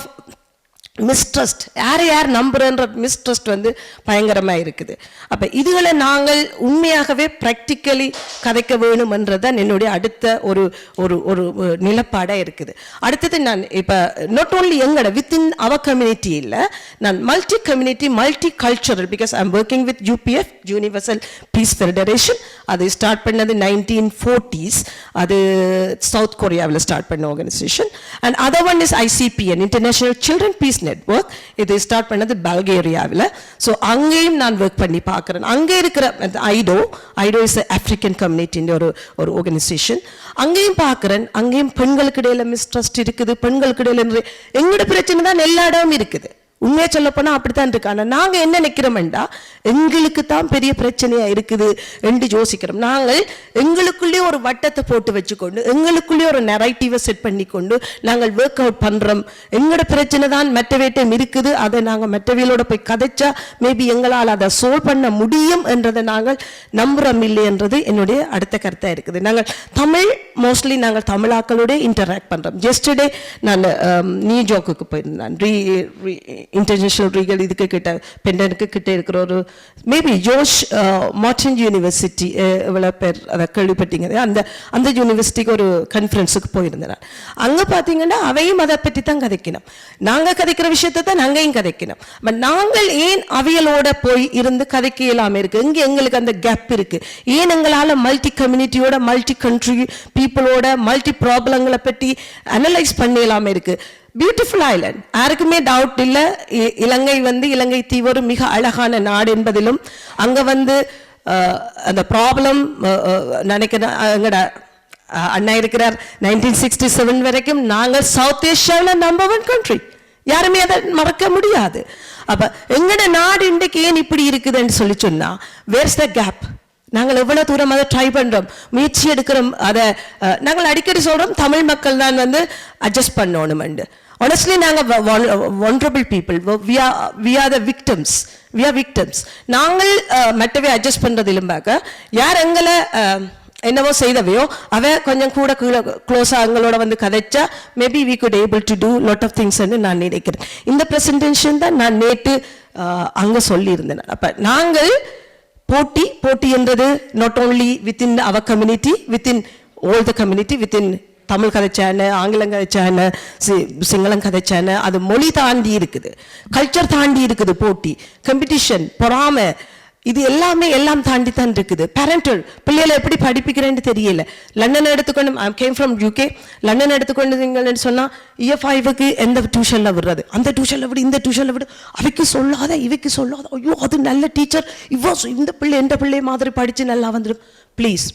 mistrust, யார் நம்புறன்ற மிஸ்ட்ரஸ்ட் வந்து பயங்கரமாக இருக்குது. அப்போ இதுகளை நாங்கள் உண்மையாகவே ப்ராக்டிக்கலி கதைக்க வேணுமன்றதான் என்னுடைய அடுத்த ஒரு ஒரு ஒரு நிலப்பாடாக இருக்குது. அடுத்தது நான் இப்போ நாட் ஓன்லி எங்கட வித்தின் அவர் கம்யூனிட்டி இல்லை, நான் multi community multi cultural, because I am working with UPF, universal peace federation. அது ஸ்டார்ட் பண்ணது 1940s. அது சவுத் கொரியாவில் ஸ்டார்ட் பண்ண organisation. And other one is ICPN, international children peace network. இது start பண்ணது பல்கேரியாவில். ஸோ அங்கேயும் நான் ஒர்க் பண்ணி பார்க்குறேன். அங்கே இருக்கிற ஐடோ இஸ் ஆஃப்ரிக்கன் கம்யூனிட்டின்ற ஒரு ஆர்கனைசேஷன். அங்கேயும் பார்க்குறேன், அங்கேயும் பெண்களுக்கு இடையில மிஸ்ட்ரஸ்ட் இருக்குது. பெண்களுக்கு இடையில எங்களோட பிரச்சனை தான் எல்லா இடமும் இருக்குது. உண்மையை சொல்ல போனால் அப்படித்தான் இருக்கு. ஆனால் நாங்கள் என்ன நினைக்கிறோம்டா, எங்களுக்கு தான் பெரிய பிரச்சனையாக இருக்குது என்று யோசிக்கிறோம். நாங்கள் எங்களுக்குள்ளே ஒரு வட்டத்தை போட்டு வச்சுக்கொண்டு, எங்களுக்குள்ளே ஒரு நெரேட்டிவை செட் பண்ணிக்கொண்டு நாங்கள் ஒர்க் அவுட் பண்ணுறோம். எங்களோட பிரச்சனை தான் மற்றவேட்டம் இருக்குது, அதை நாங்கள் மற்றவையோட போய் கதைச்சா மேபி எங்களால் அதை சோல்வ் பண்ண முடியும் என்றதை நாங்கள் நம்புகிறோம் இல்லை என்றது என்னுடைய அடுத்த கருத்தாக இருக்குது. நாங்கள் தமிழ் மோஸ்ட்லி நாங்கள் தமிழாக்களோட இன்டராக்ட் பண்ணுறோம். ஜெஸ்டர்டே நான் நியூயார்க்குக்கு போயிருந்தேன். இன்டர்நேஷனல் ரீகல் இதுக்கு கிட்ட பெண்டனுக்கு கிட்ட இருக்கிற ஒரு மேபி ஜோஷ் மார்டன் யூனிவர்சிட்டி, இவ்வளோ பேர் அதை கேள்விப்பட்டீங்க. அந்த யூனிவர்சிட்டிக்கு ஒரு கான்ஃபரன்ஸுக்கு போயிருந்தேன். அங்கே பார்த்தீங்கன்னா அவையும் அதை பற்றி தான் கதைக்கணும். நாங்கள் கதைக்கிற விஷயத்தை தான் நாங்கையும் கதைக்கணும். பட் நாங்கள் ஏன் அவைகளோட போய் இருந்து கதைக்க இல்லாமல் இருக்குது? இங்கே எங்களுக்கு அந்த கேப் இருக்குது. ஏன் எங்களால் மல்டி கம்யூனிட்டியோட, மல்டி கண்ட்ரி பீப்புளோட, மல்டி ப்ராப்ளங்களை பற்றி அனலைஸ் பண்ண இல்லாமல் இருக்குது? பியூட்டிஃபுல் ஐலண்ட், யாருக்குமே டவுட் இல்லை. இலங்கை தீவு ஒரு மிக அழகான நாடு என்பதிலும், அங்கே வந்து அந்த ப்ராப்ளம் நினைக்கிறேன் எங்கட அண்ணா இருக்கிறார் 1967 வரைக்கும் நாங்கள் சவுத் ஏஷியாவில் நம்பர் 1 கண்ட்ரி. யாருமே அதை மறக்க முடியாது. அப்போ எங்கட நாடு இன்றைக்கு ஏன் இப்படி இருக்குதுன்னு சொல்லி சொன்னா, வேர்ஸ் த கேப்? நாங்கள் எவ்வளோ தூரம் அதை ட்ரை பண்ணுறோம், முயற்சி எடுக்கிறோம். அதை நாங்கள் அடிக்கடி சொல்கிறோம், தமிழ் மக்கள் தான் வந்து அட்ஜஸ்ட் பண்ணணுமெண்டு. Honestly, நாங்கள் vulnerable people, we are the victims. நாங்கள் மற்றவே அட்ஜஸ்ட் பண்ணுறது இல்லைம்பாக்க, யார் எங்களை என்னவோ செய்தவையோ அவ கொஞ்சம் கூட க்ளோஸாக எங்களோட வந்து கதைச்சா maybe we could able to do lot of things என்று நான் நினைக்கிறேன். இந்த ப்ரெசன்டேஷன் தான் நான் நேற்று அங்கே சொல்லியிருந்தேன். அப்போ நாங்கள் போட்டி என்றது not only within our community, within all the community, within Tamil கதைச்சான, ஆங்கிலம் கதைச்சான, சிங்களம் கதைச்சான, அது மொழி தாண்டி இருக்குது, கல்ச்சர் தாண்டி இருக்குது. போட்டி, காம்படிஷன், பொறாமை, இது எல்லாம் தாண்டி தான் இருக்குது. பேரண்டல், பிள்ளைகளை எப்படி படிப்பிக்கிறேன்னு தெரியல. லண்டன் எடுத்துக்கொண்டு, I came from UK, London எடுத்துக்கொண்டு சொன்னால் EF5க்கு எந்த டியூஷனில் விடுறது, அந்த டியூஷனில் விடு, இந்த டியூஷனில் விடு, அவைக்கு சொல்லாத இவைக்கு சொல்லாத, ஐயோ அது நல்ல டீச்சர், இந்த பிள்ளை எந்த பிள்ளை மாதிரி படித்து நல்லா வந்துடும். ப்ளீஸ்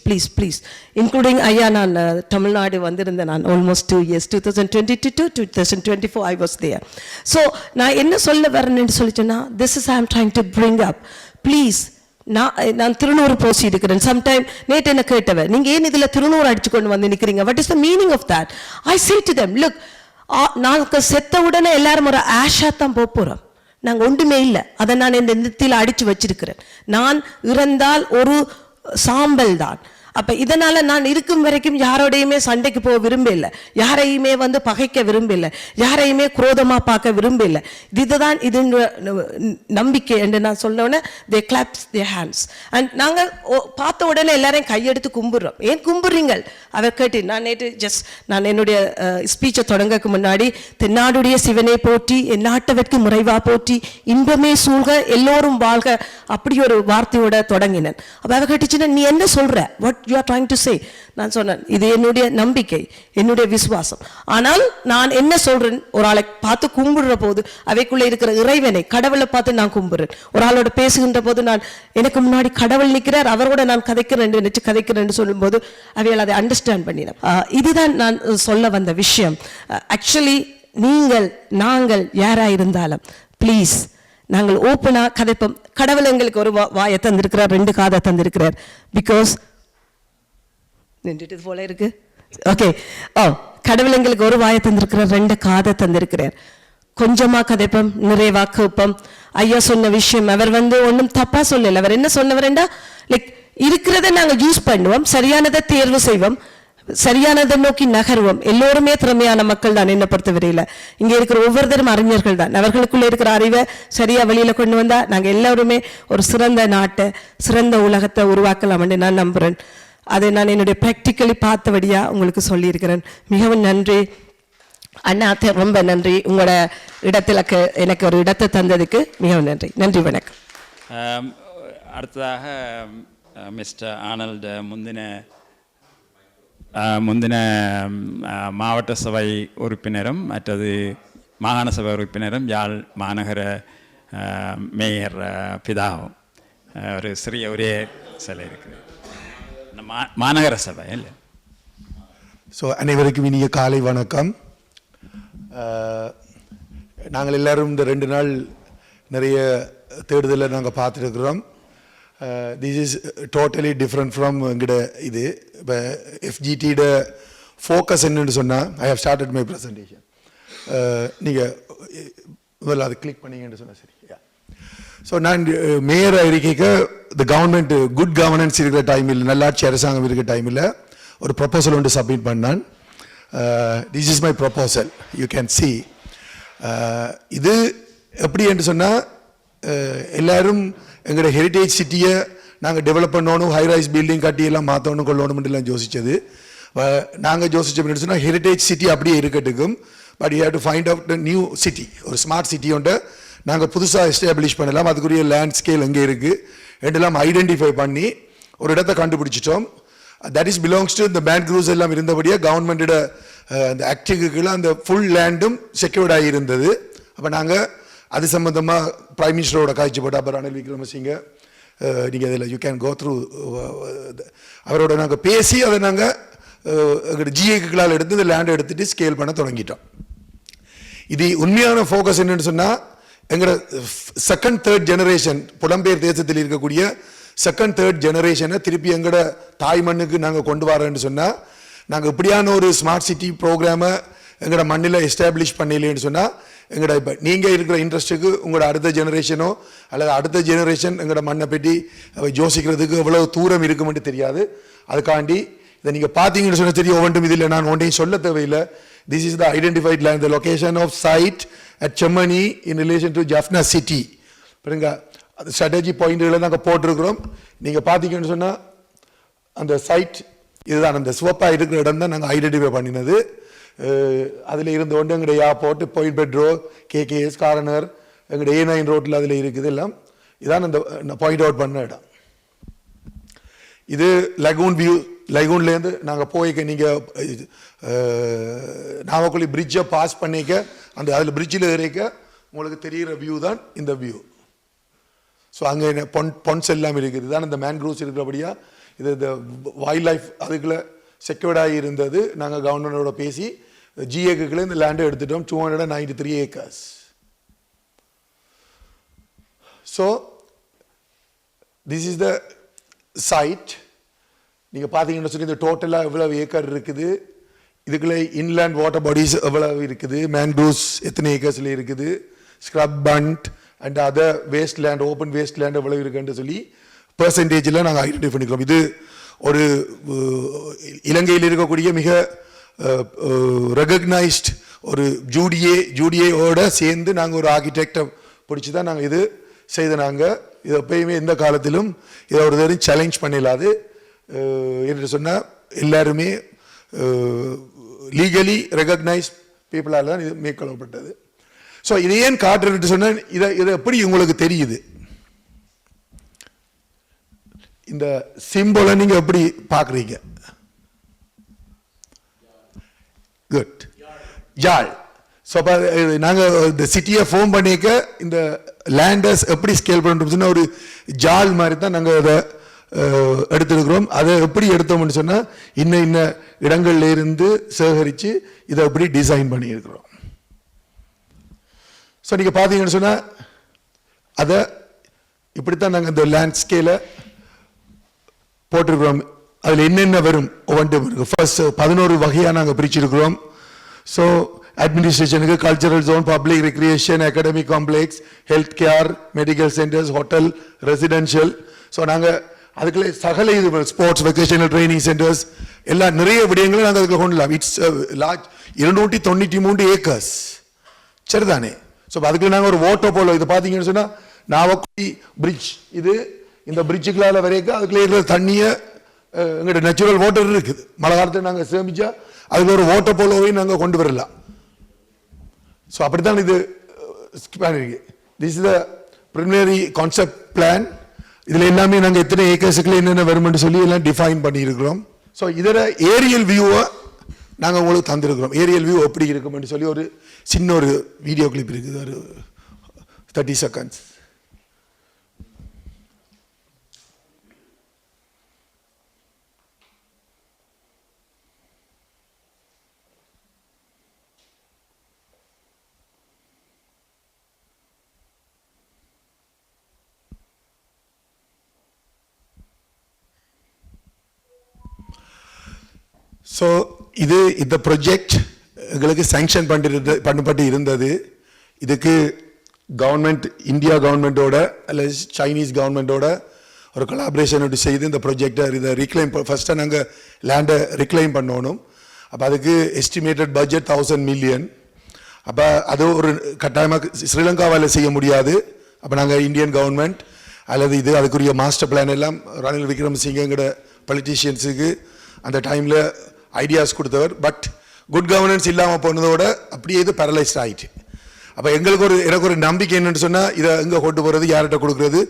இன்க்ளூடிங் ஐயா, நான் தமிழ்நாடு வந்திருந்தேன். நான் almost 2 years, 2022 to 2024 I was there. So நான் என்ன சொல்ல வரேன்னு சொல்லிச்சேன்னா, this is I am trying to bring up. Please, நான் திருநூறு போசி இருக்கிறேன். சம்டைம் நேற்று என்ன கேட்டவன், நீங்கள் ஏன் இதில் திருநூறு அடிச்சு கொண்டு வந்து நிற்கிறீங்க? What is the meaning of that? I say to them, look, நாங்கள் செத்த உடனே எல்லாரும் ஒரு ஆஷா தான் போகிறோம். நாங்கள் ஒன்றுமே இல்லை. அதை நான் இந்த நெத்தியில் அடித்து வச்சிருக்கிறேன். நான் இறந்தால் ஒரு சாம்பல் தான். அப்ப இதனால நான் இருக்கும் வரைக்கும் யாரோடையுமே சண்டைக்கு போக விரும்பல, யாரையுமே வந்து பகைக்க விரும்பல, யாரையுமே குரோதமா பார்க்க விரும்பல. இதுதான் இது நம்பிக்கை என்று நான் சொன்னோன்னே they claps their hands. and நாங்க பார்த்த உடனே எல்லாரையும் கையெடுத்து கும்பிடுறோம். ஏன் கும்பிடுறீங்க அவர் கேட்டு நான் நேற்று நான் என்னுடைய ஸ்பீச்சை தொடங்கக்கு முன்னாடி தென்னாடுடைய சிவனை போற்றி எந்நாட்டவர்க்கு முறைவா போற்றி இன்பமே சூழ்க எல்லோரும் வாழ்க அப்படி ஒரு வார்த்தையோட தொடங்கினேன். அப்ப அவ கேட்டுச்சுன்னா நீ என்ன சொல்ற, what you are trying to say? நான் சொன்னேன் இது என்னுடைய நம்பிக்கை, என்னுடைய விசுவாசம். ஆனால் நான் என்ன சொல்றேன், ஒரு ஆளை பார்த்து கும்பிடுற போது அவைக்குள்ள இருக்கிற இறைவனை கடவுளை பார்த்து நான் கும்பிடுறேன். ஒரு ஆளோட பேசுகின்ற போது நான் எனக்கு முன்னாடி கடவுள் நிற்கிறார், அவரோட நான் கதைக்கிறேன் நினைச்சு கதைக்கிறேன்னு சொல்லும்போது அவைகள் அதை அண்டர்ஸ்டாண்ட் பண்ணினேன். இதுதான் நான் சொல்ல வந்த விஷயம். ஆக்சுவலி நீங்கள் நாங்கள் யாரா இருந்தாலும் ப்ளீஸ் நாங்கள் ஓப்பனா கதைப்போம். கடவுள் எங்களுக்கு ஒரு வாயை தந்திருக்கிறார், 2 காதை தந்திருக்கிறார். பிகாஸ் நின்றுட்டு போல இருக்கு. ஓகே, கடவுள் எங்களுக்கு ஒரு வாயை தந்திருக்கிறார், 2 காதை தந்திருக்கிறார். கொஞ்சமா கதைப்போம், நிறைவா கேட்போம். ஐயா சொன்ன விஷயம் அவர் ஒன்றும் தப்பா சொல்லல. அவர் என்ன சொன்னவர்டா, லைக் இருக்கிறத நாங்கள் யூஸ் பண்ணுவோம், சரியானதை தேர்வு செய்வோம், சரியானதை நோக்கி நகர்வோம். எல்லோருமே திறமையான மக்கள் தான். என்ன பொறுத்தவரையில இங்க இருக்கிற ஒவ்வொருத்தரும் அறிஞர்கள் தான். அவர்களுக்குள்ள இருக்கிற அறிவை சரியா வெளியில கொண்டு வந்தா நாங்க எல்லாருமே ஒரு சிறந்த நாட்டை, சிறந்த உலகத்தை உருவாக்கலாம் என்று நான் நம்புறேன். அதை நான் என்னுடைய பிராக்டிக்கலி பார்த்தபடியா உங்களுக்கு சொல்லியிருக்கிறேன். மிகவும் நன்றி அண்ணா, ரொம்ப நன்றி. உங்களோட இடத்துல எனக்கு ஒரு இடத்தை தந்ததுக்கு மிகவும் நன்றி. நன்றி, வணக்கம். அடுத்ததாக மிஸ்டர் ஆனல்ட் முந்தின மாவட்ட சபை உறுப்பினரும் மற்றது மாகாண சபை உறுப்பினரும் யாழ் மாநகர மேயர் பிதாவும் ஒரு சிறிய ஒரே சிலை இருக்குது மாநகர சபை இல்லை. ஸோ அனைவருக்கும் இனிய காலை வணக்கம். நாங்கள் எல்லாரும் இந்த 2 நாள் நிறைய தேடுதலை நாங்கள் பார்த்துருக்குறோம். This is totally different from எங்கிட்ட இது. இப்போ எஃப்ஜிடியோட ஃபோக்கஸ் என்னன்னு சொன்னால், I have started my presentation. நீங்கள் முதல்ல அதை கிளிக் பண்ணீங்கன்னு சொன்னால் சரி. ஸோ நான் மேயர் இருக்க த கவர்மெண்ட் குட் கவர்னன்ஸ் இருக்கிற டைமில், நல்லாட்சி அரசாங்கம் இருக்கிற டைமில் ஒரு ப்ரொப்போசல் ஒன்று சப்மிட் பண்ணான். This is my proposal, you can see. இது எப்படி என்று சொன்னால், எல்லாரும் எங்களோட ஹெரிட்டேஜ் சிட்டியை நாங்கள் டெவலப் பண்ணணும், ஹைரைஸ் பில்டிங் கட்டி எல்லாம் மாற்றணும் கொள்ளணும்லாம் யோசித்தது. நாங்கள் யோசிச்சோம்னு சொன்னால் ஹெரிட்டேஜ் சிட்டி அப்படியே இருக்கட்டுக்கும், but you have to find out new city, ஒரு ஸ்மார்ட் சிட்டி ஒன்று நாங்கள் புதுசாக எஸ்டாப்ளிஷ் பண்ணலாம். அதுக்குரிய லேண்ட் ஸ்கேல் எங்கே இருக்குது ரெண்டெல்லாம் ஐடென்டிஃபை பண்ணி ஒரு இடத்தை கண்டுபிடிச்சிட்டோம். தட் இஸ் பிலாங்ஸ் டு இந்த மேன்க்ரூவ்ஸ் எல்லாம் இருந்தபடியே கவர்மெண்டோட அந்த ஆக்டிவிக்குள்ள அந்த ஃபுல் லேண்டும் செக்யூர்ட் ஆகி இருந்தது. அப்போ நாங்கள் அது சம்பந்தமாக பிரைம் மினிஸ்டரோட காய்ச்சி போட்டு அப்புறம் ரணில் விக்ரமசிங்க நீங்கள் அதில் யூ கேன் கோ த்ரூ அவரோட நாங்கள் பேசி அதை நாங்கள் எங்களோட ஜிஏக்களால் எடுத்து இந்த லேண்டை எடுத்துகிட்டு ஸ்கேல் பண்ண தொடங்கிட்டோம். இது உண்மையான ஃபோக்கஸ் என்னன்னு சொன்னால், எங்களோட 2nd 3rd ஜெனரேஷன் புலம்பெயர் தேசத்தில் இருக்கக்கூடிய 2nd 3rd ஜெனரேஷனை திருப்பி எங்களோட தாய் மண்ணுக்கு நாங்கள் கொண்டு வரோன்னு சொன்னால், நாங்கள் இப்படியான ஒரு ஸ்மார்ட் சிட்டி ப்ரோக்ராமை எங்களோட மண்ணில் எஸ்டாப்ளிஷ் பண்ணலைன்னு சொன்னால், எங்களோட இப்போ நீங்கள் இருக்கிற இன்ட்ரெஸ்ட்டுக்கு உங்களோட அடுத்த ஜெனரேஷனோ அல்லது அடுத்த ஜெனரேஷன் எங்களோட மண்ணை பற்றி யோசிக்கிறதுக்கு எவ்வளோ தூரம் இருக்குமென்று தெரியாது. அதுக்காண்டி இதை நீங்கள் பார்த்தீங்கன்னு சொன்னால் தெரியும். ஒவ்வொன்றும் இதில் நான் ஒன்றையும் சொல்ல தேவையில்லை. This is the identified land, the location of site at Chemmani in relation to Jaffna city. பாருங்க, அது ஸ்ட்ராட்டஜி பாயிண்ட்களை நாங்கள் போட்டிருக்கிறோம். நீங்கள் பார்த்தீங்கன்னு சொன்னால் அந்த சைட் இதுதான், அந்த சிவப்பாக இருக்கிற இடம் தான் நாங்கள் ஐடென்டிஃபை பண்ணினது. அதில் இருந்து கொண்டு எங்களுடைய airport, Point Pedro, KKS, corner, எங்களுடைய A9 ரோட்டில் அதில் இருக்குது எல்லாம். இதான் அந்த பாயிண்ட் அவுட் பண்ண இடம். இது லகூன் வியூ. லகூன்லேருந்து நாங்கள் போய்க்க நீங்கள் நாமக்குள்ளி பிரிட்ஜை பாஸ் பண்ணிக்க அந்த அதில் பிரிட்ஜில் ஏறிக்க உங்களுக்கு தெரிகிற வியூ தான் இந்த வியூ. ஸோ அங்கே பொன்ஸ் எல்லாம் இருக்குது. இதுதான் இந்த மேன்க்ரூவ்ஸ் இருக்கிறபடியாக இது இந்த வைல்ட் லைஃப் அதுக்குள்ளே செக்யூர்டாகி இருந்தது. நாங்கள் கவர்மெண்டோட பேசி ஜிஏக்குள்ளே இந்த லேண்டை எடுத்துட்டோம், 293 acres. So this is the site. நீங்கள் பார்த்தீங்கன்னு சொல்லி இந்த டோட்டலாக எவ்வளவு ஏக்கர் இருக்குது, இதுக்குள்ளே இன்லேண்ட் வாட்டர் பாடிஸ் எவ்வளவு இருக்குது, மேன்க்ரூவ்ஸ் எத்தனை ஏக்கர்ஸில் இருக்குது, ஸ்க்ரப் பண்ட் and other waste land, open waste land எவ்வளவு இருக்குன்னு சொல்லி பெர்சன்டேஜில் நாங்கள் ஐடென்டிஃபை பண்ணிக்கிறோம். இது ஒரு இலங்கையில் இருக்கக்கூடிய மிக ரெகக்னைஸ்ட் ஒரு ஜூடிஏயோட சேர்ந்து நாங்கள் ஒரு ஆர்கிடெக்டை பிடிச்சி தான் நாங்கள் இது செய்த நாங்கள் இது எப்பயுமே எந்த காலத்திலும் இதை ஒரு தரம் சேலஞ்ச் பண்ணிடலாது என்று சொன்னால் எல்லாருமே லீகலி ரெகக்னைஸ்ட் பீப்புளால் தான் இது மேற்கொள்ளப்பட்டது. ஸோ இதை ஏன் காட்டுறது சொன்னால் இதை எப்படி உங்களுக்கு தெரியுது, இந்த சிம்பிளை நீங்கள் எப்படி பார்க்குறீங்க? குட், யாழ். ஸோ அப்போ நாங்கள் இந்த சிட்டியை ஃபோன் பண்ணிக்க இந்த லேண்டர்ஸ் எப்படி ஸ்கேல் பண்ணுறோம்னு சொன்னால் ஒரு ஜால் மாதிரி தான் நாங்கள் அதை எடுத்துருக்கிறோம். அதை எப்படி எடுத்தோம்னு சொன்னால் இன்ன இடங்கள்ல இருந்து சேகரித்து இதை எப்படி டிசைன் பண்ணியிருக்கிறோம். ஸோ நீங்கள் பார்த்தீங்கன்னு சொன்னால் அதை இப்படித்தான் நாங்கள் இந்த லேண்ட்ஸ்கேலை போட்டிருக்கிறோம். அதில் என்னென்ன வரும் ஒவ்வொன்றும் இருக்கு. ஃபர்ஸ்ட் 11 வகையாக நாங்கள் பிரிச்சிருக்கிறோம். ஸோ அட்மினிஸ்ட்ரேஷனுக்கு cultural zone, public recreation, academic complex, health care, medical centres, hotel, residential. So நாங்கள் அதுக்குள்ளே சகல இது ஸ்போர்ட்ஸ், வெக்கேஷனல் ட்ரைனிங் சென்டர்ஸ் எல்லாம் நிறைய விடயங்களும் நாங்கள் அதுக்குள்ள கொண்டு வரலாம். இட்ஸ் லார்ஜ் 293 ஏக்கர்ஸ், சரிதானே? ஸோ அதுக்குள்ள நாங்கள் ஒரு ஓட்டோ போல இது பார்த்தீங்கன்னு சொன்னால் நாவக்குடி பிரிட்ஜ், இது இந்த பிரிட்ஜுக்களால் வரைக்கும் அதுக்குள்ளே இருக்கிற தண்ணியை எங்கள்கிட்ட நேச்சுரல் வாட்டர் இருக்குது. மழை காலத்தில் நாங்கள் சேமிச்சா அதுக்கு ஒரு ஓட்டோ போலோவையும் நாங்கள் கொண்டு வரலாம். ஸோ அப்படித்தான் இது பண்ணிருக்கு. This is the preliminary concept plan. இதில் எல்லாமே நாங்கள் எத்தனை ஏக்கர்ஸுக்குள்ள என்னென்ன வரும்னு சொல்லி எல்லாம் டிஃபைன் பண்ணியிருக்கிறோம். ஸோ இதில் ஏரியல் வியூவை நாங்கள் உங்களுக்கு தந்திருக்கிறோம். ஏரியல் வியூ எப்படி இருக்கும்னு சொல்லி ஒரு சின்ன ஒரு வீடியோ கிளிப் இருக்குது, ஒரு 30 seconds. ஸோ இந்த ப்ரொஜெக்ட் எங்களுக்கு சேங்ஷன் பண்ணப்பட்டு இருந்தது. இதுக்கு கவர்மெண்ட், இந்தியா கவர்மெண்ட்டோட அல்லது சைனீஸ் கவர்மெண்ட்டோட ஒரு கொலாபரேஷன் செய்து இந்த ப்ரொஜெக்டை இதை ரீக்ளைம் ஃபஸ்ட்டாக நாங்கள் லேண்டை ரீக்ளைம் பண்ணணும். அப்போ அதுக்கு எஸ்டிமேட்டட் பட்ஜெட் 1000 million. அப்போ அது ஒரு கட்டாயமாக ஸ்ரீலங்காவால் செய்ய முடியாது. அப்போ நாங்கள் இந்தியன் கவர்மெண்ட் அல்லது அதுக்குரிய மாஸ்டர் பிளான் எல்லாம் ரணில் விக்ரமசிங்கோட பொலிட்டீஷியன்ஸுக்கு அந்த டைமில் ஐடியாஸ் கொடுத்தவர். பட் குட் கவர்னன்ஸ் இல்லாமல் போனதோட அப்படியே இது பேரலைஸ்ட் ஆகிட்டு. அப்போ எனக்கு ஒரு நம்பிக்கை என்னென்னு சொன்னால் இதை எங்கே கொண்டு போகிறது, யார்கிட்ட கொடுக்குறது,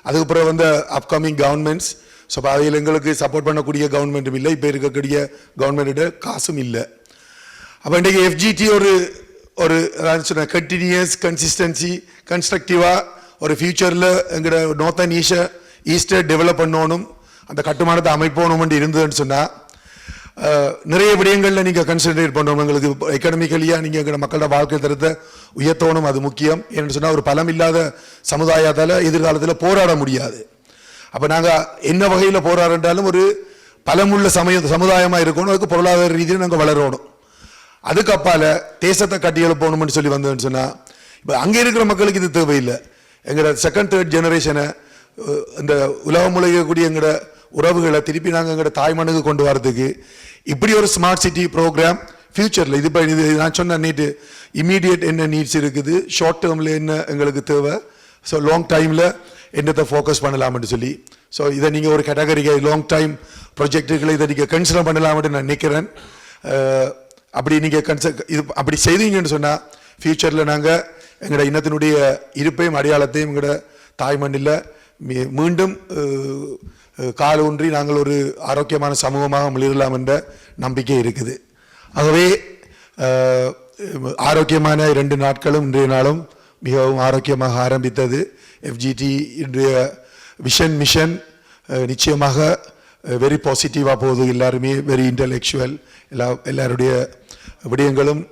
அதுக்கப்புறம் வந்து அப்கமிங் கவர்மெண்ட்ஸ். ஸோ அதில் எங்களுக்கு சப்போர்ட் பண்ணக்கூடிய கவர்மெண்ட்டும் இல்லை, இப்போ இருக்கக்கூடிய கவர்மெண்ட்டோட காசும் இல்லை. அப்போ இன்றைக்கு எஃப்ஜிடி ஒரு கண்டினியூஸ் கன்சிஸ்டன்சி கன்ஸ்ட்ரக்டிவாக ஒரு ஃபியூச்சரில் எங்களோட நார்த் அண்ட் ஈஸ்டை டெவலப் பண்ணணும், அந்த கட்டுமானத்தை அமைப்போணும்னு இருந்ததுன்னு சொன்னால் நிறைய விடயங்களில் நீங்கள் கன்சன்ட்ரேட் பண்ணணும். எங்களுக்கு எக்கனாமிக்கலியாக நீங்கள் எங்களோட மக்களோட வாழ்க்கை தரத்தை உயர்த்தணும், அது முக்கியம். ஏன்னு சொன்னால் ஒரு பலம் இல்லாத சமுதாயத்தால் எதிர்காலத்தில் போராட முடியாது. அப்போ நாங்கள் என்ன வகையில் போராடினாலும் ஒரு பலமுள்ள சமுதாயமாக இருக்கணும், அதுக்கு பொருளாதார ரீதியில் நாங்கள் வளரணும். அதுக்கு அப்பால் தேசத்தை கட்டி எழுப்பணும்னு சொல்லி வந்ததுன்னு சொன்னால் இப்போ அங்கே இருக்கிற மக்களுக்கு இது தேவையில்லை. எங்களோட செகண்ட் தேர்ட் ஜெனரேஷனை இந்த உலகம் முழுகக்கூடிய எங்களோட உறவுகளை திருப்பி நாங்கள் எங்களோட தாய்மண்ணுக்கு கொண்டு வரதுக்கு இப்படி ஒரு ஸ்மார்ட் சிட்டி ப்ரோக்ராம் ஃபியூச்சரில் இது நான் சொன்ன நீட்டு இம்மீடியட் என்ன நீட்ஸ் இருக்குது, ஷார்ட் டேர்மில் என்ன எங்களுக்கு தேவை, ஸோ லாங் டைமில் என்னத்தை ஃபோக்கஸ் பண்ணலாம்னு சொல்லி. ஸோ இதை நீங்கள் ஒரு கேட்டகரிக்கு லாங் டைம் ப்ரொஜெக்டுகளை இதை நீங்கள் கன்சிடர் பண்ணலாம்னு நான் நினைக்கிறேன். அப்படி நீங்கள் இது அப்படி செய்தீங்கன்னு சொன்னால் ஃபியூச்சரில் நாங்கள் எங்களோட இனத்தினுடைய இருப்பையும் அடையாளத்தையும் எங்களோட தாய்மண்ணில் மீண்டும் கால் ஊன்றி நாங்கள் ஒரு ஆரோக்கியமான சமூகமாக மிளிரலாம் என்ற நம்பிக்கை இருக்குது. ஆகவே ஆரோக்கியமான 2 நாட்களும் இன்றைய நாளும் மிகவும் ஆரோக்கியமாக ஆரம்பித்தது. எஃப்ஜிடி இன்றைய மிஷன் நிச்சயமாக வெரி பாசிட்டிவாக போகுது. எல்லாருமே வெரி இன்டலெக்சுவல், எல்லாருடைய விடயங்களும்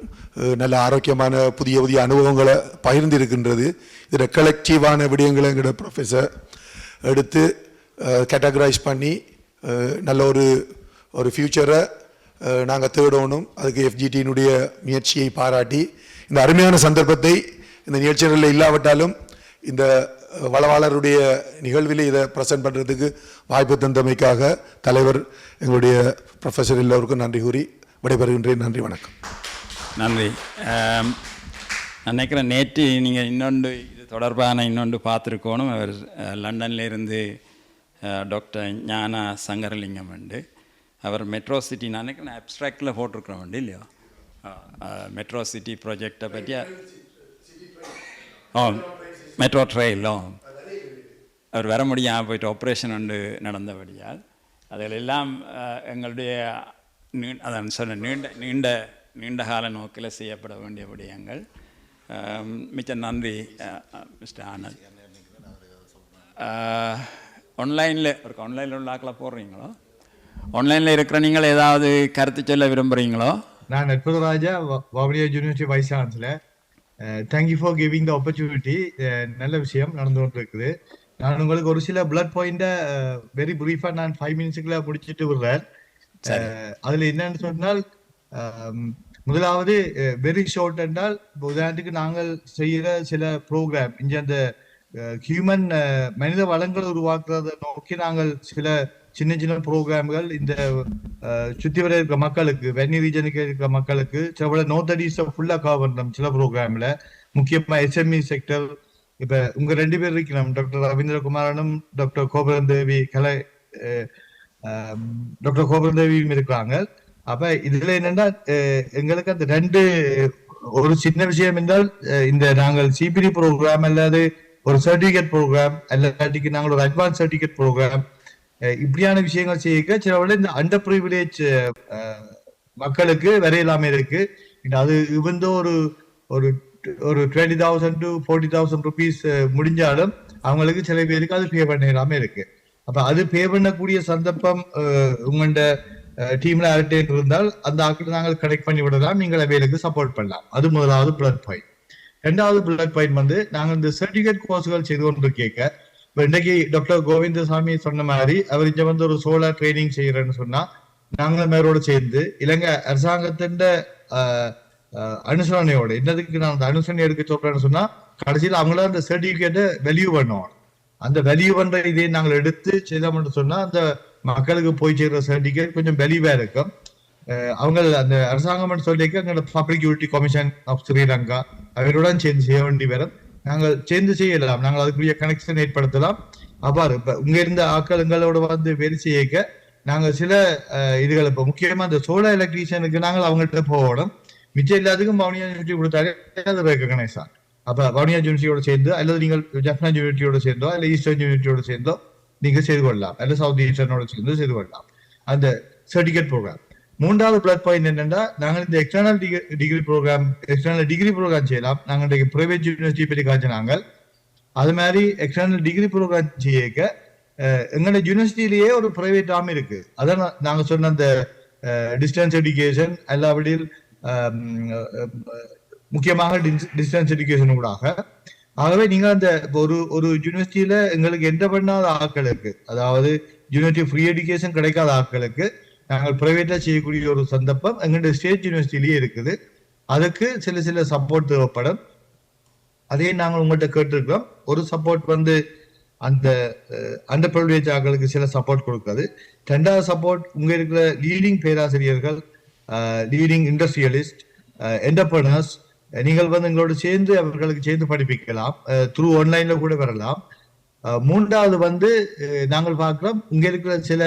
நல்ல ஆரோக்கியமான புதிய புதிய அனுபவங்களை பகிர்ந்திருக்கின்றது. இதில் கலெக்டிவான விடயங்களை எங்களோட ப்ரொஃபஸர் எடுத்து கேட்டகரைஸ் பண்ணி நல்ல ஒரு ஃபியூச்சரை நாங்கள் தேடணும். அதுக்கு எஃப்ஜிடியினுடைய முயற்சியை பாராட்டி இந்த அருமையான சந்தர்ப்பத்தை இந்த நிகழ்ச்சிகளில் இல்லாவிட்டாலும் இந்த வளவாளருடைய நிகழ்வில் இதை ப்ரெசென்ட் பண்ணுறதுக்கு வாய்ப்பு தந்தமைக்காக தலைவர் எங்களுடைய ப்ரொஃபஸர் எல்லோருக்கும் நன்றி கூறி விடைபெறுகின்றேன். நன்றி, வணக்கம். நன்றி. நான் நினைக்கிறேன் நேற்று நீங்கள் இன்னொன்று இது தொடர்பான இன்னொன்று பார்த்துருக்கோணும். அவர் லண்டன்லேருந்து டாக்டர் ஞானா சங்கரலிங்கம் உண்டு. அவர் மெட்ரோ சிட்டி நான் நினைக்கிறேன் அப்ட்ராக்டில் போட்டிருக்கிறோம் உண்டு இல்லையோ, மெட்ரோ சிட்டி ப்ராஜெக்டை பற்றி. மெட்ரோ ட்ரெயிலோ அவர் வர முடியாமல் போயிட்டு ஆப்ரேஷன் ஒன்று நடந்தபடியால் அதிலெல்லாம் எங்களுடைய அதான் சொன்ன நீண்ட கால நோக்கில் செய்யப்பட வேண்டிய விடயங்கள். மிச்ச நன்றி மிஸ்டர் ஆனந்த். ஆன்லைனில் உள்ள ஆக்களை போடுறீங்களோ? ஆன்லைனில் இருக்கிற நீங்கள் ஏதாவது கருத்து சொல்ல விரும்புகிறீங்களோ? நான் Natpuraja, Vavuniya university vice chancellor. Thank you for giving the opportunity. நல்ல விஷயம் நடந்து கொண்டு இருக்குது. நான் உங்களுக்கு ஒரு சில பிளட் பாயிண்ட்டை வெரி ப்ரீஃபாக நான் 5 மினிட்ஸுக்குள்ள முடிச்சுட்டு விடுறேன். அதில் என்னன்னு சொன்னால், முதலாவது வெரி ஷார்ட் என்றால், உதாரணத்துக்கு நாங்கள் செய்கிற சில ப்ரோக்ராம் இங்கே அந்த ஹியூமன் மனித வளங்களை உருவாக்குறதை நோக்கி நாங்கள் சில சின்ன சின்ன ப்ரோக்ராம்கள் இந்த சுற்றி வர இருக்கிற மக்களுக்கு, வென்னி ரீஜனுக்கு இருக்கிற மக்களுக்கு சில நோர்த் ஈஸ்டை ஃபுல்லாக கவர் பண்ணுறோம். சில ப்ரோக்ராமில் முக்கியமாக எஸ்எம்இ செக்டர். இப்போ உங்கள் 2 பேர் இருக்கிறோம், டாக்டர் ரவீந்திரகுமாரனும் டாக்டர் கோபுரந்தேவி டாக்டர் கோபுரந்தேவியும் இருக்கிறாங்க. அப்போ இதில் என்னென்னா எங்களுக்கு அந்த 2 ஒரு சின்ன விஷயம் என்றால், இந்த நாங்கள் சிபிடி ப்ரோக்ராம் அல்லது ஒரு சர்டிஃபிகேட் ப்ரோக்ராம் இல்லாட்டிக்கு நாங்கள் ஒரு அட்வான்ஸ் சர்டிஃபிகேட் ப்ரோக்ராம் இப்படியான விஷயங்கள் செய்ய சில விட இந்த அண்டர் ப்ரிவிலேஜ் மக்களுக்கு வரையிலாம இருக்கு. அது இவந்தோ ஒரு 20,000 to 40,000 rupees முடிஞ்சாலும் அவங்களுக்கு சில பேருக்கு அது பே பண்ணிடாம இருக்கு. அப்ப அது பே பண்ணக்கூடிய சந்தர்ப்பம் உங்களோட டீம்ல யார்கிட்ட இருந்தால் அந்த ஆட்கள் நாங்கள் கனெக்ட் பண்ணி விடலாம், நீங்கள் அவைகளுக்கு சப்போர்ட் பண்ணலாம். அது முதலாவது பிளட் பாயிண்ட். 2வது பிளட் பாயிண்ட் வந்து நாங்கள் இந்த சர்டிஃபிகேட் கோர்ஸ்கள் செய்து கொண்டு கேட்க, இப்போ இன்னைக்கு டாக்டர் கோவிந்தசாமி சொன்ன மாதிரி அவர் இங்க வந்து ஒரு சோலார் ட்ரைனிங் செய்யறேன்னு சொன்னா, நாங்கள் மேரோட சேர்ந்து இலங்கை அரசாங்கத்தின் அனுசரணையோட என்னதுக்கு நான் அந்த அனுசரணை எடுக்க சொல்றேன்னு சொன்னா, கடைசியில் அவங்கள அந்த சர்டிபிகேட்டை வேல்யூ பண்ணுவோம். அந்த வேல்யூ பண்ற இதே நாங்கள் எடுத்து செய்தோம்னு சொன்னா அந்த மக்களுக்கு போய் சேர்ற சர்டிபிகேட் கொஞ்சம் வேல்யூவா இருக்கும். அவங்க அந்த அரசாங்கம் சொல்லிக்க எங்களோட public utility commission of Sri அவருடன் சேர்ந்து செய்ய வேண்டி வரும். நாங்கள் சேர்ந்து செய்யலாம், நாங்கள் அதுக்குரிய கனெக்ஷன் ஏற்படுத்தலாம். அவ்வாறு இப்ப உங்க இருந்த ஆக்களங்களோட வந்து வேலை செய்ய நாங்கள் சில இதுகள் இப்போ முக்கியமா இந்த சோலார் எலக்ட்ரீஷியனுக்கு நாங்கள் அவங்கள்ட்ட போகணும். மிச்சம் எல்லாத்துக்கும் வவுனியா யூனிவர்சிட்டி கொடுத்தாலே அது ரெகனைஸ் ஆகும். அப்ப வவுனியா யூனிவர்சிட்டியோட சேர்ந்து அல்லது நீங்கள் ஜப்னா யூனிவர்சிட்டியோட சேர்ந்தோ அல்ல ஈஸ்டர்ன் யூனிவர்சிட்டியோட சேர்ந்தோ நீங்க செய்து கொள்ளலாம், அல்ல சவுத் ஈஸ்டர்னோட சேர்ந்து செய்து கொள்ளலாம் அந்த சர்டிஃபிகேட் ப்ரோக்ராம். 3வது பிளட் பாயிண்ட் என்னன்னா, நாங்கள் இந்த எக்ஸ்டர்னல் டிகிரி ப்ரோக்ராம் செய்யலாம். நாங்கள் பிரைவேட் யூனிவர்சிட்டி பற்றி காய்ச்சினாங்க. அது மாதிரி எக்ஸ்டர்னல் டிகிரி ப்ரோக்ராம் செய்ய எங்களோட யூனிவர்சிட்டியிலேயே ஒரு பிரைவேட் ஆர்ம் இருக்கு. அதான் நாங்க சொன்ன அந்த டிஸ்டன்ஸ் எஜுகேஷன் எல்லாபடியில் முக்கியமாக டிஸ்டன்ஸ் எஜுகேஷன் கூட. ஆகவே நீங்க அந்த ஒரு யூனிவர்சிட்டியில எங்களுக்கு என்டர் பண்ணாத ஆட்களுக்கு, அதாவது யூனிவர்சிட்டி ஃப்ரீ எஜுகேஷன் கிடைக்காத ஆட்களுக்கு நாங்கள் பிரைவேட்டா செய்யக்கூடிய ஒரு சந்தர்ப்பம் எங்களுடைய ஸ்டேட் யூனிவர்சிட்டிலேயே இருக்குது. அதுக்கு சில சப்போர்ட் தேவைப்படும். அதே நாங்கள் உங்கள்கிட்ட கேட்டிருக்கிறோம். ஒரு சப்போர்ட் வந்து அந்த அண்டர் ப்ரிவிலேஜ் ஆட்களுக்கு சில சப்போர்ட் கொடுக்காது. 2வது சப்போர்ட் உங்க இருக்கிற லீடிங் பேராசிரியர்கள், லீடிங் இண்டஸ்ட்ரியலிஸ்ட், என்டர்பிரனர்ஸ், நீங்கள் வந்து எங்களோட சேர்ந்து அவர்களுக்கு சேர்ந்து படிப்பிக்கலாம். த்ரூ ஆன்லைன்ல கூட வரலாம். 3வது வந்து நாங்கள் பார்க்கிறோம், இங்க இருக்கிற சில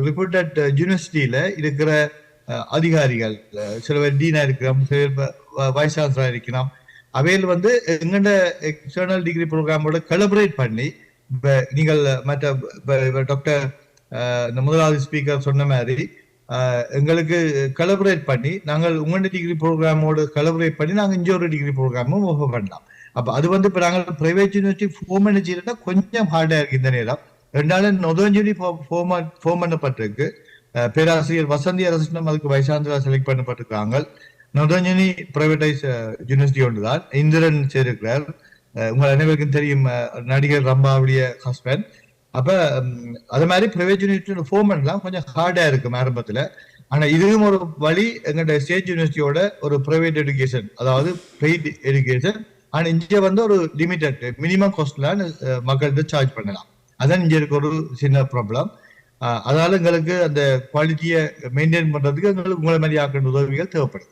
ரிப்போர்ட்டட் யூனிவர்சிட்டியில இருக்கிற அதிகாரிகள், சில பேர் டீனா இருக்கிறோம், சில பேர் வைஸ் சான்சலரா இருக்கிறோம். அவையில் வந்து எங்கள்ட எக்ஸ்டர்னல் டிகிரி ப்ரோக்ராமோட கொலபரேட் பண்ணி, நீங்கள் மற்ற டாக்டர் இந்த முதலாவது ஸ்பீக்கர் சொன்ன மாதிரி எங்களுக்கு கொலபரேட் பண்ணி நாங்கள் உங்களோட டிகிரி ப்ரோக்ராமோட கொலபரேட் பண்ணி நாங்கள் இங்கே ஒரு டிகிரி ப்ரோக்ராமும் ஓஃபர் பண்ணலாம். அப்ப அது வந்து இப்ப நாங்கள் பிரைவேட் யூனிவர்சிட்டி ஃபார்ம் பண்ணி செய்யறதா கொஞ்சம் ஹார்டா இருக்கு இந்த நேரம். 2 நொதஞ்சலி ஃபார்ம் பண்ணப்பட்டிருக்கு. பேராசிரியர் வசந்தி அரசனம் அதுக்கு வைசாந்திரா செலக்ட் பண்ணப்பட்டிருக்காங்க. நொதஞ்சலி பிரைவேடைஸ் யூனிவர்சிட்டி ஒன்றுதான். இந்திரன் சேர்க்கிறார், உங்கள் அனைவருக்கும் தெரியும், நடிகர் ரம்பாவுடைய ஹஸ்பண்ட். அப்ப அது மாதிரி பிரைவேட் யூனிவர்சிட்டியோட ஃபார்ம் பண்ணலாம் கொஞ்சம் ஹார்டா இருக்கும் ஆரம்பத்துல. ஆனா இதுவும் ஒரு வழி. எங்கள்ட ஸ்டேட் யூனிவர்சிட்டியோட ஒரு பிரைவேட் எஜுகேஷன், அதாவது பெய்ட் எஜுகேஷன், ஆனா இங்க வந்து ஒரு லிமிடெட் மினிமம் காஸ்ட்ல மக்கள்கிட்ட சார்ஜ் பண்ணலாம். அதான் இங்க இருக்க ஒரு சின்ன ப்ராப்ளம். அதனால எங்களுக்கு அந்த குவாலிட்டியை மெயின்டைன் பண்றதுக்கு எங்களுக்கு உங்களை மாதிரி ஆக்கிற உதவிகள் தேவைப்படுது.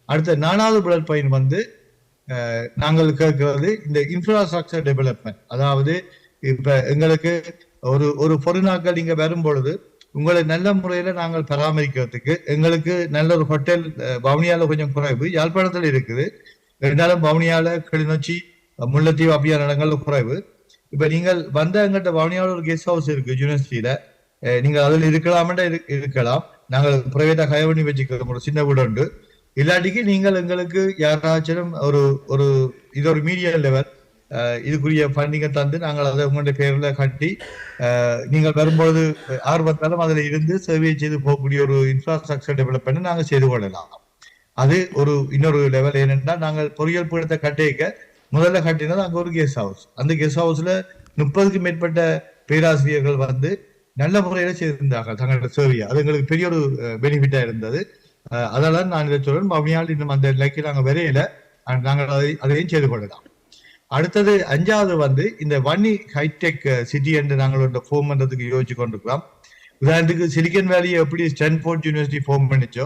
அடுத்த 4வது புல்லட் பாயிண்ட் வந்து நாங்கள் கேட்கிறது இந்த இன்ஃப்ராஸ்ட்ரக்சர் டெவலப்மெண்ட். அதாவது இப்ப எங்களுக்கு ஒரு பொருளாக்கள் இங்க வரும் பொழுது உங்களை நல்ல முறையில நாங்கள் பராமரிக்கிறதுக்கு எங்களுக்கு நல்ல ஒரு ஹோட்டல் வவுனியால கொஞ்சம் குறைவு, யாழ்ப்பாணத்துல இருக்குது. இருந்தாலும் வவுனியால, கிளிநொச்சி, முல்லைத்தீவு அப்படியான இடங்கள்ல குறைவு. இப்ப நீங்கள் வந்த எங்கிட்ட வவுனியாவில் ஒரு கெஸ்ட் ஹவுஸ் இருக்கு யூனிவர்சிட்டியில, நீங்கள் அதில் இருக்கலாம்னா இருக்கலாம். நாங்கள் பிரைவேட்டா ஹயர் பண்ணி வச்சுக்கிறோம், ஒரு சின்ன வீடு உண்டு. இல்லாட்டிக்கு நீங்கள் எங்களுக்கு யாராச்சும் ஒரு இது ஒரு மீடியம் லெவல் இதுக்குரிய ஃபண்டிங்கை தந்து நாங்கள் அதை உங்களுடைய பேரில் கட்டி நீங்கள் வரும்பொழுது ஆர்வத்தாலும் அதில் இருந்து சேவையை செய்து போகக்கூடிய ஒரு இன்ஃப்ராஸ்ட்ரக்சர் டெவலப்மெண்ட் நாங்கள் செய்து கொள்ளலாம். அது இன்னொரு லெவல். ஏனென்றா நாங்கள் பொறியியல் பீடத்தை கட்டிக்க முதல்ல கட்டினது அங்கே ஒரு கெஸ்ட் ஹவுஸ். அந்த கெஸ்ட் ஹவுஸ்ல 30க்கும் மேற்பட்ட பேராசிரியர்கள் வந்து நல்ல முறையில செய்திருந்தார்கள் தங்களோட சேவையை. அது எங்களுக்கு பெரிய ஒரு பெனிஃபிட்டா இருந்தது. அதனால நான் இதை சொல்றேன், வவுனியாவில் இன்னும் அந்த நிலைக்கு நாங்கள் வரையில, நாங்கள் அதையும் செய்து கொள்ளலாம். அடுத்தது 5வது வந்து இந்த வன்னி ஹைடெக் சிட்டி என்று நாங்கள் ஒரு ஃபார்ம் பண்றதுக்கு யோசிச்சு கொண்டிருக்கிறோம். உதாரணத்துக்கு சிலிக்கன் வேலியை எப்படி ஸ்டான்ஃபோர்ட் யூனிவர்சிட்டி ஃபார்ம் பண்ணிச்சோ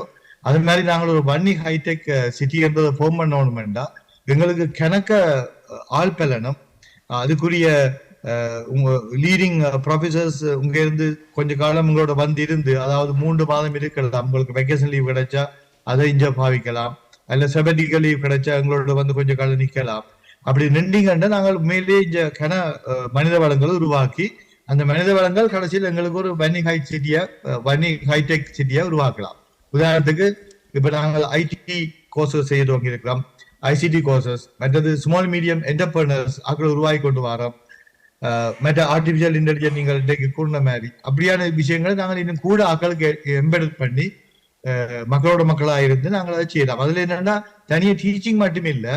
அது மாதிரி நாங்கள் ஒரு வன்னி ஹைடெக் சிட்டி என்றதை ஃபார்ம் பண்ணணும்னா எங்களுக்கு கணக்க ஆள் பலனும் அதுக்குரிய லீடிங் ப்ரொஃபசர்ஸ் உங்க இருந்து கொஞ்ச காலம் உங்களோட வந்து இருந்து, அதாவது 3 மாதம் இருக்கலாம். உங்களுக்கு வெக்கேஷன் லீவ் கிடைச்சா அதை இங்க பாவிக்கலாம், அல்ல செபட்டிக்கல் லீவ் கிடைச்சா எங்களோட வந்து கொஞ்சம் காலம் நிக்கலாம். அப்படி நின்றீங்கன்னா நாங்கள் உண்மையிலேயே இங்க மனித வளங்களை உருவாக்கி அந்த மனித வளங்கள் கடைசியில் எங்களுக்கு ஒரு வன்னி ஹைடெக் சிட்டியா உருவாக்கலாம். உதாரணத்துக்கு இப்ப நாங்கள் ஐடி கோர்சஸ் செய்ய துவங்கி இருக்கிறோம், ஐசிடி கோர்சஸ், மற்றது ஸ்மால் மீடியம் என்டர்பிரனர்ஸ் ஆக்களை உருவாக்கி கொண்டு வரோம், மற்ற ஆர்டிபிஷியல் இன்டெலிஜென்ஸ் நீங்கள் இன்றைக்கு கூறின மாதிரி அப்படியான விஷயங்களை நாங்கள் இன்னும் கூட ஆக்களுக்கு எம்பெட் பண்ணி மக்களா இருந்து நாங்கள் அதை செய்யலாம். அதுல என்னன்னா தனியாக டீச்சிங் மட்டுமே இல்லை,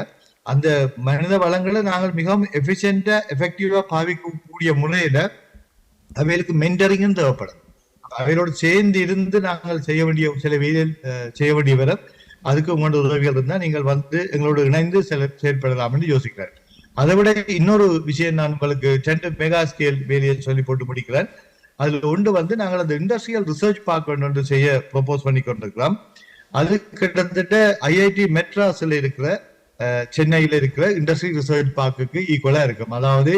அந்த மனித வளங்களை நாங்கள் மிகவும் எஃபிஷியன்டா எஃபெக்டிவா பாவிக்கக்கூடிய முறையில அவைகளுக்கு மென்டரிங்கும் தேவைப்படும். அவைகளோடு சேர்ந்து இருந்து நாங்கள் செய்ய வேண்டிய சில வேலைகள் செய்ய வேண்டிய வர அதுக்கு உங்களோட உதவிகள் இருந்தால் நீங்கள் வந்து எங்களோடு இணைந்து செயல்படலாம் என்று யோசிக்கிறேன். அதை விட இன்னொரு விஷயம் நான் உங்களுக்கு 10 மெகா ஸ்கேல் வேலையை சொல்லி போட்டு முடிக்கிறேன். அதுல ஒன்று வந்து நாங்கள் அந்த இண்டஸ்ட்ரியல் ரிசர்ச் பார்க் ஒன்று செய்ய ப்ரொபோஸ் பண்ணி கொண்டிருக்கிறோம். அது கிட்டத்தட்ட ஐஐடி மெட்ராஸ்ல இருக்கிற சென்னையில இருக்கிற இண்டஸ்ட்ரி ரிசர்ச் பார்க்குக்கு ஈக்குவலா இருக்கும். அதாவது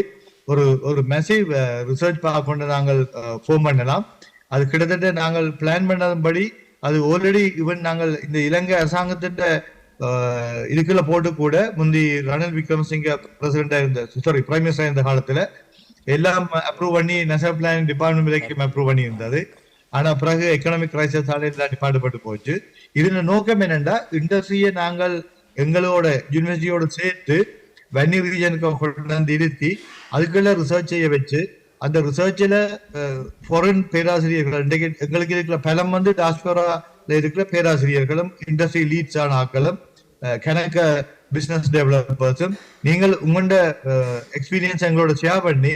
ஒரு மெசிவ் ரிசர்ச் பார்க் ஒன்று நாங்கள் ஃபார்ம் பண்ணலாம். அது கிட்டத்தட்ட நாங்கள் பிளான் பண்ணபடி அது ஆல்ரெடி ஈவன் நாங்கள் இந்த இலங்கை அரசாங்கத்திட்ட இதுக்குள்ள போட்டு கூட முந்தி ரணில் விக்ரமசிங்க பிரசிடண்டா இருந்த பிரைம் மினிஸ்டர் இருந்த காலத்துல எல்லாம் அப்ரூவ் பண்ணி நேஷனல் பிளானிங் டிபார்ட்மெண்ட் வரைக்கும் அப்ரூவ் பண்ணி இருந்தது. ஆனா பிறகு எக்கனாமிக் கிரைசிஸ் எல்லாம் பாடுபட்டு போச்சு. இதுல நோக்கம் என்னன்னா இண்டஸ்ட்ரியை நாங்கள் எங்களோட யூனிவர்சிட்டியோட சேர்த்து வன்னி ரீஜனுக்கு கொண்டு வந்து இருத்தி அதுக்குள்ள ரிசர்ச் செய்ய வச்சு அந்த ரிசர்ச்ல ஃபாரின் பேராசிரியர்கள் எங்களுக்கு இருக்கிற பலம் வந்து டாஸ்போரால இருக்கிற பேராசிரியர்களும் இண்டஸ்ட்ரி லீட்ஸ் ஆன ஆக்களும் கணக்க பிசினஸ் டெவலப்பர்ஸும் நீங்கள் உங்களோட எக்ஸ்பீரியன்ஸ் எங்களோட ஷேர் பண்ணி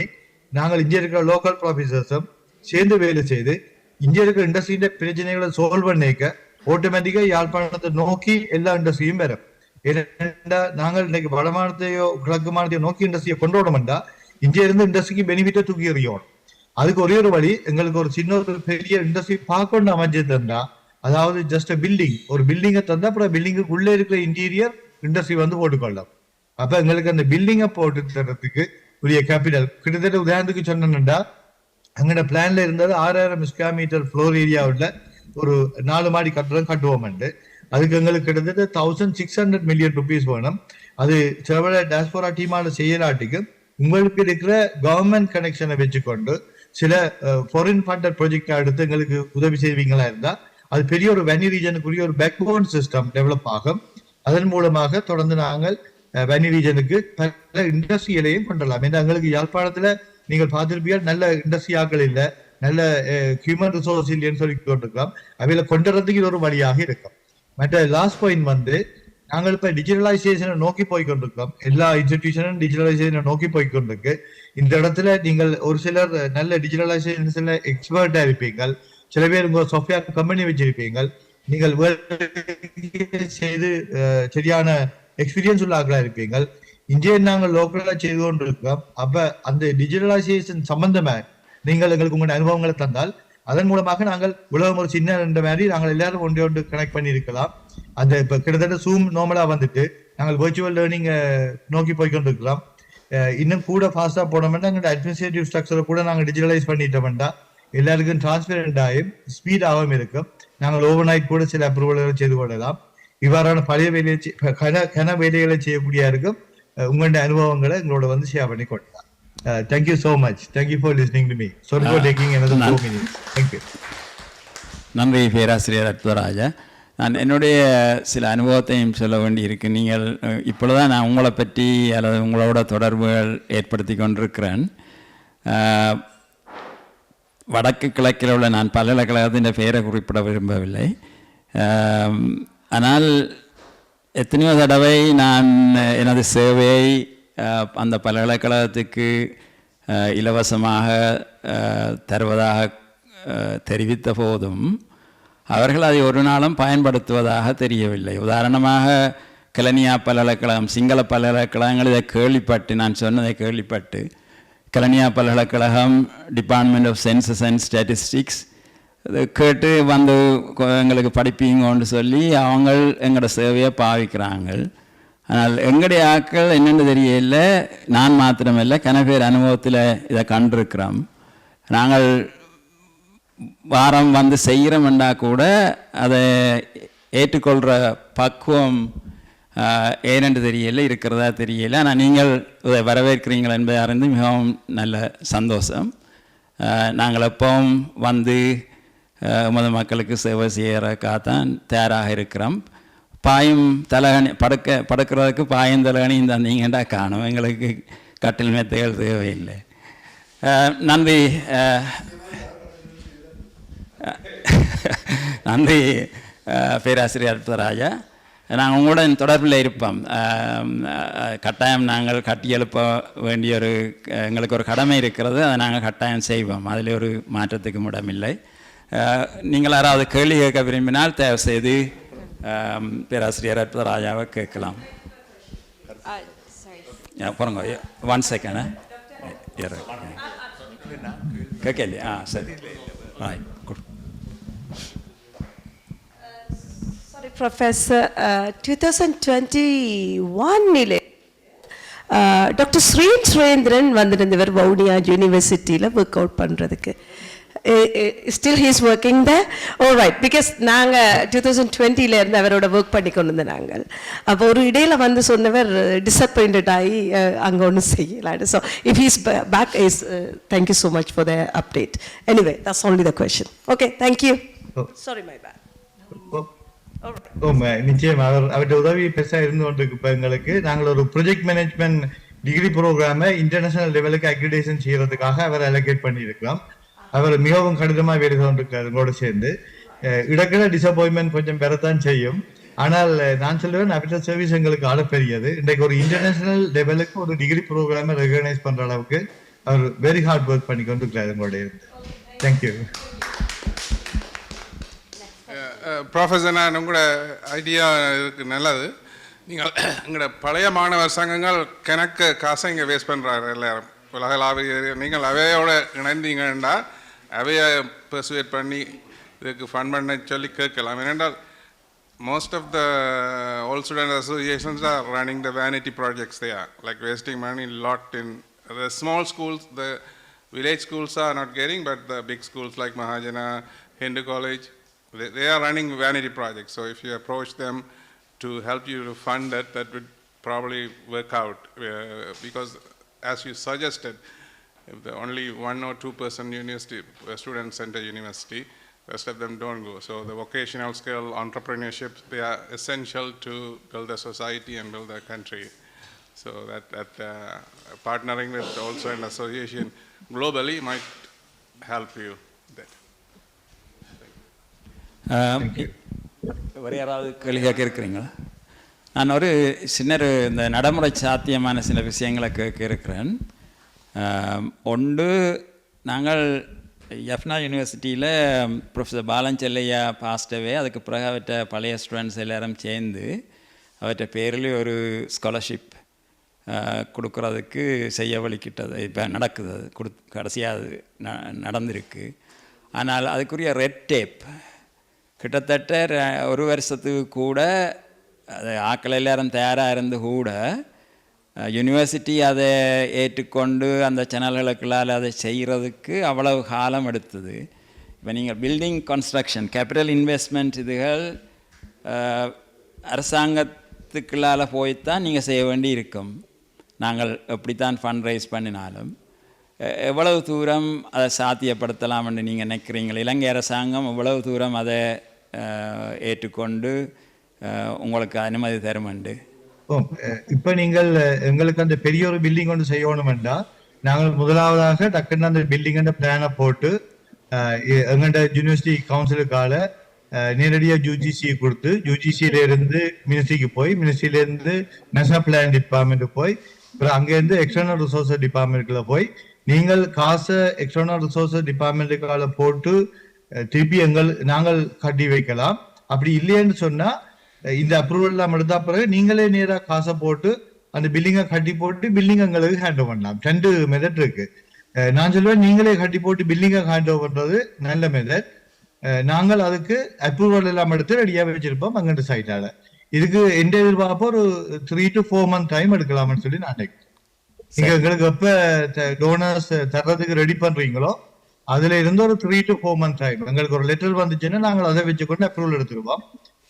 நாங்கள் இங்க இருக்கிற லோக்கல் ப்ரொஃபசர்ஸும் சேர்ந்து வேலை செய்து இங்க இருக்கிற இண்டஸ்ட்ரியில பிரச்சனைகளை சால்வ் பண்ணிக்க ஆட்டோமேட்டிக்கா யாழ்ப்பாணத்தை நோக்கி எல்லா இண்டஸ்ட்ரியும் வரும். ஏன்னா நாங்கள் இன்னைக்கு வடமானத்தையோ கிழக்கு மாநிலத்தையோ நோக்கி இண்டஸ்ட்ரியை கொண்டு வரணும்டா இங்க இருந்து இண்டஸ்ட்ரிக்கு பெனிஃபிட்டை தூக்கி எறியணும். அதுக்கு ஒரே ஒரு வழி, எங்களுக்கு ஒரு சின்ன ஒரு பெரிய இண்டஸ்ட்ரி பார்க்கணும் அமைஞ்சு தந்தா, அதாவது ஜஸ்ட் பில்டிங் ஒரு பில்டிங்கை தந்தா அப்புறம் பில்டிங்குக்கு உள்ளே இருக்கிற இன்டீரியர் இண்டஸ்ட்ரி வந்து போட்டுக்கொள்ளலாம். அப்ப எங்களுக்கு அந்த பில்டிங்கை போட்டு தரத்துக்கு உரிய கேபிட்டல் கிட்டத்தட்ட உதாரணத்துக்கு சொன்னா அங்கட பிளான்ல இருந்தது 6000 ஸ்கொயர் மீட்டர் ஃப்ளோர் ஏரியாவில் ஒரு 4 மாடி கட்டடம் கட்டுவோம். அதுக்கு எங்களுக்கு கிட்டத்தட்ட 1600 மில்லியன் ருபீஸ் வேணும். அது சில டாஸ்போரா டீமால செய்யலாட்டிக்கு உங்களுக்கு இருக்கிற கவர்மெண்ட் கனெக்ஷனை வச்சுக்கொண்டு சில ஃபாரின் ஃபண்டட் ப்ராஜெக்ட் எடுத்து எங்களுக்கு உதவி செய்வீங்களா இருந்தா அது பெரிய ஒரு வன்னி ரீஜனுக்குரிய ஒரு பேக்போன் சிஸ்டம் டெவலப் ஆகும். அதன் மூலமாக தொடர்ந்து நாங்கள் வன்னி ரீஜனுக்கு பல இண்டஸ்ட்ரியலையும் கொண்டலாம். ஏன்னா எங்களுக்கு யாழ்ப்பாணத்துல நீங்கள் பார்த்திருப்பீர்கள் நல்ல இண்டஸ்ட்ரி ஆக்கள் இல்லை, நல்ல ஹியூமன் ரிசோர்ஸ் இல்லைன்னு சொல்லி கொண்டிருக்கலாம். அவையில கொண்டுறதுக்கு இது ஒரு வழியாக இருக்கும். மற்ற லாஸ்ட் பாயிண்ட் வந்து நாங்கள் இப்ப டிஜிட்டலைசேஷனை நோக்கி போய்கொண்டிருக்கிறோம். எல்லா இன்ஸ்டிடியூஷனும் டிஜிட்டலைசேஷனை நோக்கி போய்கொண்டிருக்கு. இந்த இடத்துல நீங்கள் ஒரு சிலர் நல்ல டிஜிட்டலைசேஷன்ல எக்ஸ்பர்ட்டா இருப்பீங்கள், சில பேர் உங்க சாஃப்ட்வேர் கம்பெனி வச்சிருப்பீங்கள், நீங்கள் செய்து சரியான எக்ஸ்பீரியன்ஸ் உள்ள ஆக்களா இருப்பீங்கள். இந்தியா நாங்கள் லோக்கலாக செய்து கொண்டிருக்கிறோம். அப்ப அந்த டிஜிட்டலைசேஷன் சம்பந்தமா நீங்கள் எங்களுக்கு உங்களுடைய அனுபவங்களை தந்தால் அதன் மூலமாக நாங்கள் உலகம் ஒரு சின்ன என்ற மாதிரி நாங்கள் எல்லாரும் ஒன்று கனெக்ட் பண்ணி இருக்கலாம். அந்த இப்ப கிட்டத்தட்ட ஜூம் நார்மலா வந்துட்டு நாங்கள் வெர்ச்சுவல் லேர்னிங் நோக்கி போய்கொண்டிருக்கலாம். இன்னும் கூட ஃபாஸ்டா போனோம்னா எங்களோட அட்மினிஸ்ட்ரேட்டிவ் ஸ்ட்ரக்சரை கூட நாங்கள் டிஜிட்டலைஸ் பண்ணிட்டோம்னா எல்லாருக்கும் டிரான்ஸ்பரண்ட் ஆகும், ஸ்பீட் ஆகும் இருக்கும். நாங்கள் ஓவர் நைட் கூட சில அப்ரூவல்களை செய்து கொள்ளலாம். இவ்வாறான பழைய வேலையை கன வேலைகளை செய்யக்கூடிய இருக்கும். உங்களுடைய அனுபவங்களை எங்களோட வந்து ஷேர் பண்ணி கொள்ளலாம். Thank you so much. Thank you for listening to me. Sorry for taking another 4 minutes. Thank you. நன்றி பேராசிரியர் அற்புதராஜா. நான் என்னுடைய சில அனுபவத்தையும் சொல்ல வேண்டியிருக்கு. நீங்கள் இப்பொழுதுதான் நான் உங்களை பற்றி அல்லது உங்களோட தொடர்புகள் ஏற்படுத்தி கொண்டிருக்கிறேன். வடக்கு கிழக்கில் உள்ள நான் பல்கலைக்கழகத்தின் பெயரை குறிப்பிட விரும்பவில்லை. ஆனால் எத்தனையோ தடவை நான் எனது சேவையை அந்த பல்கலைக்கழகத்துக்கு இலவசமாக தருவதாக தெரிவித்த போதும் அவர்கள் அதை ஒரு நாளும் பயன்படுத்துவதாக தெரியவில்லை. உதாரணமாக கலனியா பல்கலைக்கழகம், சிங்கள பல்கலைக்கழகங்கள் இதை கேள்விப்பட்டு, நான் சொன்னதை கேள்விப்பட்டு கலனியா பல்கலைக்கழகம் department of census and statistics கேட்டு வந்து எங்களுக்கு படிப்பீங்கன்னு சொல்லி அவங்க எங்களோட சேவையை பாவிக்கிறாங்க. ஆனால் எங்களுடைய ஆட்கள் என்னென்னு தெரியல, நான் மாத்திரமில்லை கன பேர் அனுபவத்தில் இதை கண்டிருக்கிறோம். நாங்கள் வாரம் வந்து செய்கிறோம்னா கூட அதை ஏற்றுக்கொள்கிற பக்குவம் ஏனென்று தெரியல, இருக்கிறதா தெரியல. ஆனால் நீங்கள் இதை வரவேற்கிறீங்கள் என்பதை அறிந்து மிகவும் நல்ல சந்தோஷம். நாங்கள் எப்பவும் வந்து மக்களுக்கு சேவை செய்கிறக்காகத்தான் தயாராக இருக்கிறோம். பாயும் தலகணி படுக்கிறதுக்கு பாயும் தலகணியும் தந்தீங்கண்டா காணும், எங்களுக்கு கட்டில் மெத்தைகள் தேவையில்லை. நன்றி நன்றி பேராசிரியர் அற்புதராஜா. நாங்கள் உங்களுடன் தொடர்பில் இருப்போம். கட்டாயம் நாங்கள் கட்டி எழுப்ப வேண்டிய எங்களுக்கு ஒரு கடமை இருக்கிறது, அதை நாங்கள் கட்டாயம் செய்வோம். அதில் ஒரு மாற்றத்துக்கும் இடமில்லை. நீங்கள் யாராவது கேள்வி கேட்க விரும்பினால் தயவு செய்து பேராசிரியர் அற்புதராஜாவை கேட்கலாம். போகிறோங்க, 1 செகண்ட் கேட்கலையா? சரி, Sorry, Professor. 2021 டாக்டர் சுரேந்திரன் வந்திருந்தவர் வவுனியா யூனிவர்சிட்டியில் ஒர்க் அவுட் பண்ணுறதுக்கு. Still he is working there? All right, because நாங்கள் 2020 இருந்து அவரோட ஒர்க் பண்ணி கொண்டு இருந்த நாங்கள். அப்போ ஒரு இடையில வந்து சொன்னவர் டிசப்பாயிண்டட் ஆகி அங்கே ஒன்றும் செய்யலான்னு. So if he's back is thank you so much for the update. Anyway that's only the question. Okay, thank you. Sorry, my bad. நிச்சயம் அவருடைய உதவி பெருசாக இருந்து கொண்டிருக்கு. இப்போ எங்களுக்கு நாங்கள் ஒரு ப்ரொஜெக்ட் மேனேஜ்மெண்ட் டிகிரி ப்ரோக்ராமை இன்டர்நேஷனல் லெவலுக்கு அக்ரிடேஷன் செய்யறதுக்காக அவர் அலோகேட் பண்ணியிருக்கலாம். அவர் மிகவும் கடினமாக வேலை கொண்டிருக்காரு எங்களோட சேர்ந்து. இடக்கிட டிசப்பாயின்மெண்ட் கொஞ்சம் பெறத்தான் செய்யும். ஆனால் நான் சொல்லுவேன் அபிட்டல் சர்வீஸ் எங்களுக்கு ஆளப்பெரியது. இன்றைக்கு ஒரு இன்டர்நேஷனல் லெவலுக்கு ஒரு டிகிரி ப்ரோக்ராமை ரெகனைஸ் பண்ற அளவுக்கு அவர் வெரி ஹார்ட் ஒர்க் பண்ணி கொண்டிருக்கிறார் எங்களோட இருந்து. தேங்க்யூ. ப்ரொஃபஸர், நான் உங்களோட ஐடியா இதுக்கு நல்லது. நீங்கள் எங்களோட பழைய மாணவர் சங்கங்கள் கணக்கு காசை இங்கே வேஸ்ட் பண்ணுறாரு எல்லாரும் உலகளாவிய. நீங்கள் அவையோட இணைந்தீங்கன்னா அவையை பெர்சுவேட் பண்ணி இதுக்கு ஃபண்ட் பண்ண சொல்லி கேட்கலாம். ஏனென்றால் most of the all student associations are running the vanity projects. They are like wasting money a lot in the small schools. The village schools are not getting, but the big schools like Mahajana, Hindu College, they are running vanity projects. So if you approach them to help you to fund that, that would probably work out. Because as you suggested, if the only 1 or 2% university students enter university, rest of them don't go. So the vocational skill, entrepreneurship, they are essential to build a society and build a country. So that partnering with also an association globally might help you that. வேறு யாராவது கேள்வி கேட்க இருக்கிறீங்களா? நான் ஒரு சின்ன இந்த நடைமுறை சாத்தியமான சில விஷயங்களை கேட்க இருக்கிறேன். ஒன்று, நாங்கள் எஃப்னா யூனிவர்சிட்டியில் ப்ரொஃபஸர் பாலஞ்செல்லையா பாஸ்டவே, அதுக்கு பிறகு அவற்றை பழைய ஸ்டூடெண்ட்ஸ் எல்லோரும் சேர்ந்து அவற்றை பேரில் ஒரு ஸ்காலர்ஷிப் கொடுக்குறதுக்கு செய்ய வலிக்கிட்டது இப்போ நடக்குது, அது கடைசியாக அது நடந்திருக்கு. ஆனால் அதுக்குரிய ரெட் டேப் கிட்டத்தட்ட ஒரு வருஷத்துக்கு கூட அது ஆக்கள் எல்லாரும் தயாராக இருந்து கூட யூனிவர்சிட்டி அதை ஏற்றுக்கொண்டு அந்த சேனல்களுக்குள்ளால் அதை செய்கிறதுக்கு அவ்வளவு காலம் எடுத்தது. இப்போ நீங்கள் பில்டிங் கன்ஸ்ட்ரக்ஷன் கேபிட்டல் இன்வெஸ்ட்மெண்ட் இதுகள் அரசாங்கத்துக்குள்ளால் போய்த்தான் நீங்கள் செய்ய வேண்டி இருக்கும். நாங்கள் எப்படித்தான் ஃபண்ட் ரைஸ் பண்ணினாலும் எவ்வளவு தூரம் அதை சாத்தியப்படுத்தலாம் என்று நீங்கள் நினைக்கிறீங்கள்? இலங்கை அரசாங்கம் எவ்வளவு தூரம் அதை ஏற்றுக்கொண்டு உங்களுக்கு அனுமதி தருமெண்டு? இப்போ நீங்கள் எங்களுக்கு அந்த பெரிய ஒரு பில்டிங் ஒன்று செய்யணுமெண்டா நாங்கள் முதலாவதாக டக்குன்னு அந்த பில்டிங் பிளானை போட்டு எங்கள்ட யூனிவர்சிட்டி கவுன்சிலுக்கால நேரடியாக யூஜிசி கொடுத்து யூஜிசியில இருந்து மினிஸ்ட்ரிக்கு போய் மினிஸ்ட்ரியிலேருந்து நேஷனல் பிளான் டிபார்ட்மெண்ட் போய் அப்புறம் அங்கேருந்து எக்ஸ்டர்னல் ரிசோர்ஸஸ் டிபார்ட்மெண்ட்டுக்குள்ள போய் நீங்கள் காசை எக்ஸ்டர்னல் ரிசோர்ஸஸ் டிபார்ட்மெண்ட்டுக்கால போட்டு திருப்பி நாங்கள் கட்டி வைக்கலாம். அப்படி இல்லைன்னு சொன்னா இந்த அப்ரூவல் எல்லாம் எடுத்தா பிறகு நீங்களே நேராக காசை போட்டு அந்த பில்டிங்கை கட்டி போட்டு பில்டிங் எங்களுக்கு ஹேண்ட் ஓவர் பண்ணலாம். 2 மெத்தட் இருக்கு. நான் சொல்லுவேன் நீங்களே கட்டி போட்டு பில்டிங்கை ஹேண்ட் ஓவர் பண்றது நல்ல மெத்தட். நாங்கள் அதுக்கு அப்ரூவல் எல்லாம் எடுத்து ரெடியாக வச்சிருப்போம் அங்கிட்டு சைட்டால. இதுக்கு எந்த எதிர்பார்ப்போ ஒரு 3 to 4 month டைம் எடுக்கலாம்னு சொல்லி நான் நினைக்கிறேன். நீங்க எங்களுக்கு எப்ப டோனர்ஸ் தர்றதுக்கு ரெடி பண்றீங்களோ அதுல இருந்து ஒரு 3 to 4 month டைம் எங்களுக்கு ஒரு லெட்டர் வந்துச்சுன்னா நாங்கள் அதை வச்சுக்கொண்டு அப்ரூவல் எடுத்துருவோம்.